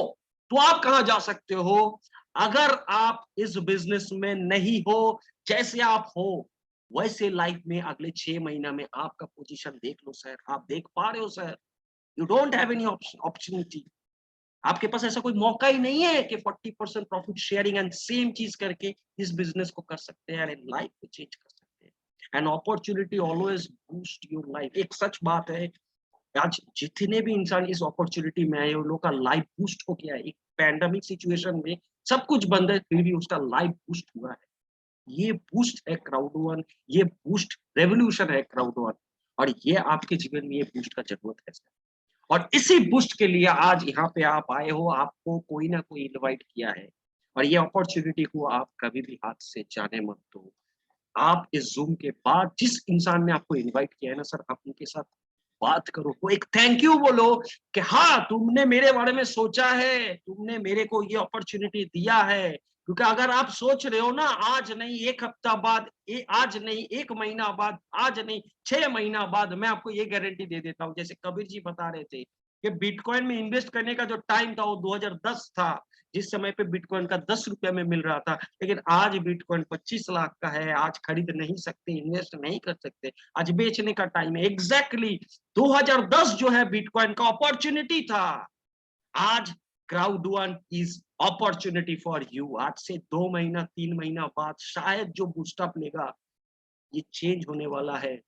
तो आप कहां जा सकते हो। अगर आप इस बिजनेस में नहीं हो, जैसे आप हो, वैसे लाइफ में अगले 6 महीना में आपका पोजीशन देख लो सर, आप देख पा रहे हो sir, you don't have any opportunity. आपके पास ऐसा कोई मौका ही नहीं है कि 40% प्रॉफिट शेयरिंग एंड सेम चीज करके इस बिजनेस को कर सकते हैं, लाइफ को चेंज कर सकते हैं। And opportunity always boost your life. एक सच बात है, आज जितने भी इंसान इस अपॉर्चुनिटी में आए, उन लोगों का लाइफ बूस्ट हो गया है। एक पैंडेमिक सिचुएशन में सब कुछ बंद है, फिर भी उसका लाइफ बूस्ट हुआ है। ये बूस्ट है क्राउड1, ये बूस्ट रेवोल्यूशन है क्राउड1, और ये आपके जीवन में ये बूस्ट का जरूरत है सर। और इसी बूस्ट के लिए आज यहाँ पे आप आए हो, आपको कोई ना कोई इनवाइट किया है, और ये अपॉर्चुनिटी को आप कभी भी हाथ से जाने मत दो। आप इस जूम के बाद जिस इंसान ने आपको इनवाइट किया है ना सर, आप उनके साथ बात करो, वो एक थैंक यू बोलो कि हाँ तुमने मेरे बारे में सोचा है, तुमने मेरे को ये अपॉर्चुनिटी दिया है। क्योंकि अगर आप सोच रहे हो ना, आज नहीं 1 हफ्ता बाद, आज नहीं 1 महीना बाद, आज नहीं 6 महीना बाद, मैं आपको ये गारंटी दे देता हूँ, जैसे कबीर जी बता रहे थे कि बिटकॉइन में इन्वेस्ट करने का जो टाइम था वो 2010 था, जिस समय पे बिटकॉइन का 10 रुपया में मिल रहा था। लेकिन आज बिटकॉइन 25 लाख का है, आज खरीद नहीं सकते, इन्वेस्ट नहीं कर सकते, आज बेचने का टाइम है। एग्जैक्टली 2010 जो है बिटकॉइन का अपॉर्चुनिटी था, आज क्राउड1 इज अपॉर्चुनिटी फॉर यू। आज से 2 महीना 3 महीना बाद शायद जो बूस्टअप लेगा, ये चेंज होने वाला है।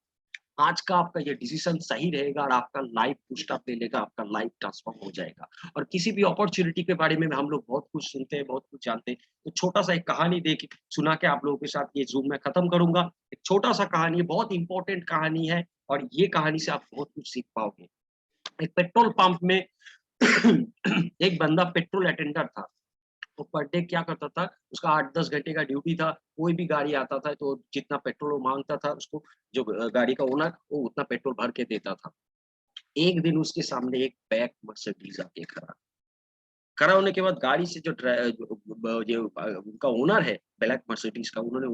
आज का आपका ये डिसीजन सही रहेगा और आपका लाइफ बूस्टअप ले लेगा, आपका लाइफ ट्रांसफॉर्म हो जाएगा। और किसी भी अपॉर्चुनिटी के बारे में हम लोग बहुत कुछ सुनते हैं, बहुत कुछ जानते हैं। तो छोटा सा एक कहानी सुना के आप लोगों के साथ ये जूम में खत्म करूंगा। एक छोटा सा कहानी, बहुत इंपॉर्टेंट कहानी है, और ये कहानी से आप बहुत कुछ सीख पाओगे। एक पेट्रोल पंप में एक बंदा पेट्रोल अटेंडर था। वो पर डे क्या करता था, उसका 8-10 घंटे का ड्यूटी था। कोई भी गाड़ी आता था तो जितना पेट्रोल वो मांगता था, उसको जो गाड़ी का ओनर वो उतना पेट्रोल भर के देता था। एक दिन उसके सामने एक ब्लैक मर्सिडीज आके खड़ा होने के बाद गाड़ी से जो उनका ओनर है ब्लैक मर्सिडीज का, उन्होंने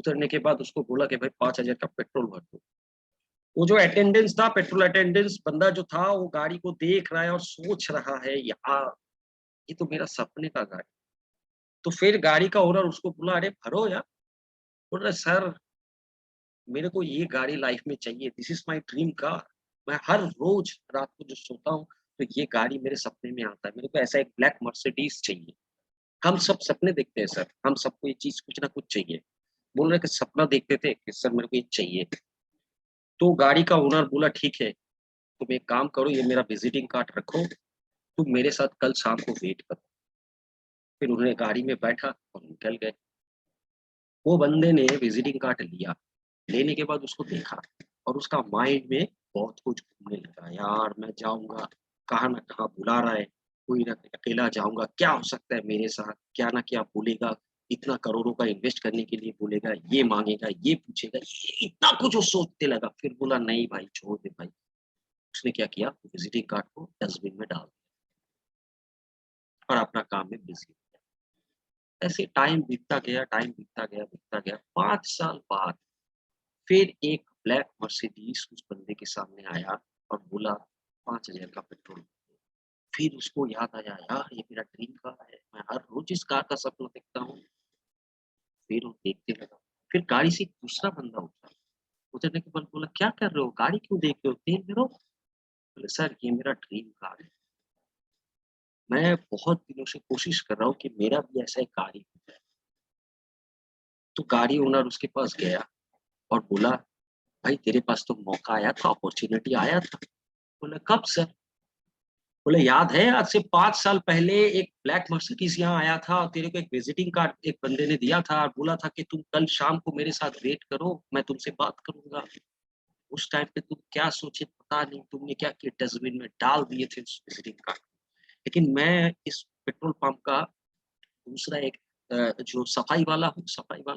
उतरने के बाद उसको बोला कि भाई 5000 का पेट्रोल भर दो। वो जो अटेंडेंस था, पेट्रोल अटेंडेंस बंदा जो था, वो गाड़ी को देख रहा है और सोच रहा है, यार ये तो मेरा सपने का गाड़ी। तो फिर गाड़ी का ओनर उसको बोला, अरे भरो यार। बोल रहा सर, मेरे को ये गाड़ी लाइफ में चाहिए, this is my dream car. मैं हर रोज रात को जो सोता हूँ तो ये गाड़ी मेरे सपने में आता है, मेरे को ऐसा एक ब्लैक मर्सिडीज चाहिए। हम सब सपने देखते हैं सर, हम सबको ये चीज कुछ ना कुछ चाहिए। बोल रहे कि सपना देखते थे कि सर मेरे को ये चाहिए। तो गाड़ी का ओनर बोला, ठीक है तुम एक काम करो, ये मेरा विजिटिंग कार्ड रखो, तुम मेरे साथ कल शाम को वेट करो। फिर उन्होंने गाड़ी में बैठा और निकल गए। वो बंदे ने विजिटिंग कार्ड लिया, लेने के बाद उसको देखा और उसका माइंड में बहुत कुछ घूमने लगा, यार मैं जाऊंगा, कहाँ ना कहाँ बुला रहा है, कोई ना अकेला जाऊंगा, क्या हो सकता है मेरे साथ, क्या ना क्या बोलेगा, इतना करोड़ों का इन्वेस्ट करने के लिए बोलेगा, ये मांगेगा, ये पूछेगा, इतना कुछ वो सोचते लगा। फिर बोला नहीं भाई छोड़ दे भाई। उसने क्या किया, विजिटिंग कार्ड को डस्टबिन में डाल दिया और अपना काम में बिजी हो गया। ऐसे टाइम बीतता गया, टाइम बीतता गया, बीतता गया। 5 साल बाद फिर एक ब्लैक मर्सिडीज उस बंदे के सामने आया और बोला 5000 का पेट्रोल। फिर उसको याद आया, यार ये मेरा ड्रीम कार है, मैं हर रोज इस कार का सपना देखता हूँ। फिर वो देखते लगा। फिर गाड़ी से दूसरा बंदा उतरा, उतरने के बाद बोला, क्या कर रहे हो, गाड़ी क्यों देख रहे हो, तेल भरो। बोले सर ये मेरा ड्रीम कार है, मैं बहुत दिनों से कोशिश कर रहा हूँ कि मेरा भी ऐसा एक गाड़ी हो जाए। तो गाड़ी ओनर उसके पास गया और बोला, भाई तेरे पास तो मौका आया था, अपॉर्चुनिटी आया था। बोले कब सर। बोले याद है, आज से 5 साल पहले एक ब्लैक मर्सिडीज यहाँ आया था और तेरे को एक विजिटिंग कार्ड एक बंदे ने दिया था और बोला था कि तुम कल शाम को मेरे साथ वेट करो, मैं तुमसे बात करूंगा। उस टाइम पे तुम क्या सोचे पता नहीं, तुमने क्या किया, डस्टबिन में डाल दिए थे उस विजिटिंग कार्ड। लेकिन मैं इस पेट्रोल पंप का दूसरा एक जो सफाई वाला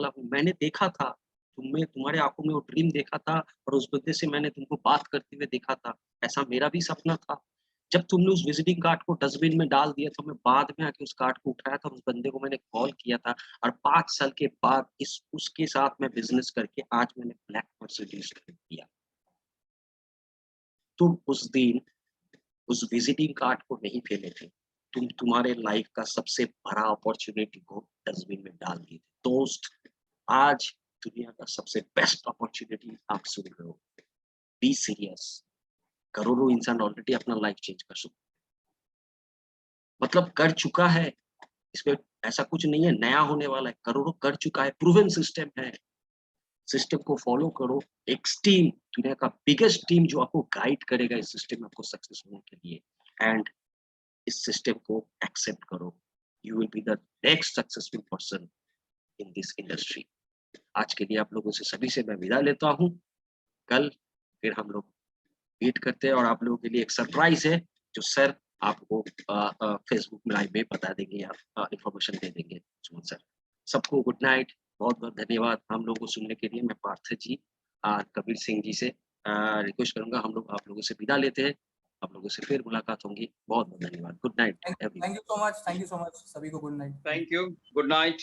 हूँ, मैंने देखा था तुम्हारे आंखों में वो ड्रीम देखा था और उस बंदे से मैंने तुमको बात करते हुए देखा था, ऐसा मेरा भी सपना था। जब तुमने उस विजिटिंग कार्ड को डस्टबिन में डाल दिया तो मैं बाद में आके उस कार्ड को उठाया था, उस बंदे को मैंने कॉल किया था और 5 साल के बाद उसके साथ मैं बिजनेस करके आज मैंने ब्लैक मर्सिडीज खरीद लिया। तुम उस दिन उस विजिटिंग कार्ड को नहीं फेले थे, तुम तुम्हारे लाइफ का सबसे बड़ा अपॉर्चुनिटी को डस्टबिन में डाल दिए थे। दोस्त, आज दुनिया का सबसे बेस्ट अपॉर्चुनिटी आप सुन रहे हो। Be serious. करोड़ों इंसान ऑलरेडी अपना लाइफ चेंज कर सकते, मतलब कर चुका है, इसमें ऐसा कुछ नहीं है नया होने वाला है, करोड़ों कर चुका है, प्रूवन सिस्टम है। सिस्टम को फॉलो करो। एक टीम, दुनिया का बिगेस्ट टीम जो आपको गाइड करेगा इस सिस्टम में आपको सक्सेस होने के लिए, एंड इस सिस्टम को एक्सेप्ट करो। You will be the next successful person in this industry. आज के लिए आप लोगों से सभी से मैं विदा लेता हूँ। कल फिर हम लोग मीट करते हैं और आप लोगों के लिए एक सरप्राइज है जो सर आपको फेसबुक में लाइव में बता देंगे या इंफॉर्मेशन दे देंगे सुमन सर। सबको गुड नाइट, बहुत बहुत धन्यवाद हम लोगों को सुनने के लिए। मैं पार्थ जी कबीर सिंह जी से रिक्वेस्ट करूंगा, हम लोग आप लोगों से विदा लेते हैं। आप लोगों से फिर मुलाकात होंगी। बहुत बहुत धन्यवाद। Good night. Thank you so much, सभी को good night. Thank you, good night.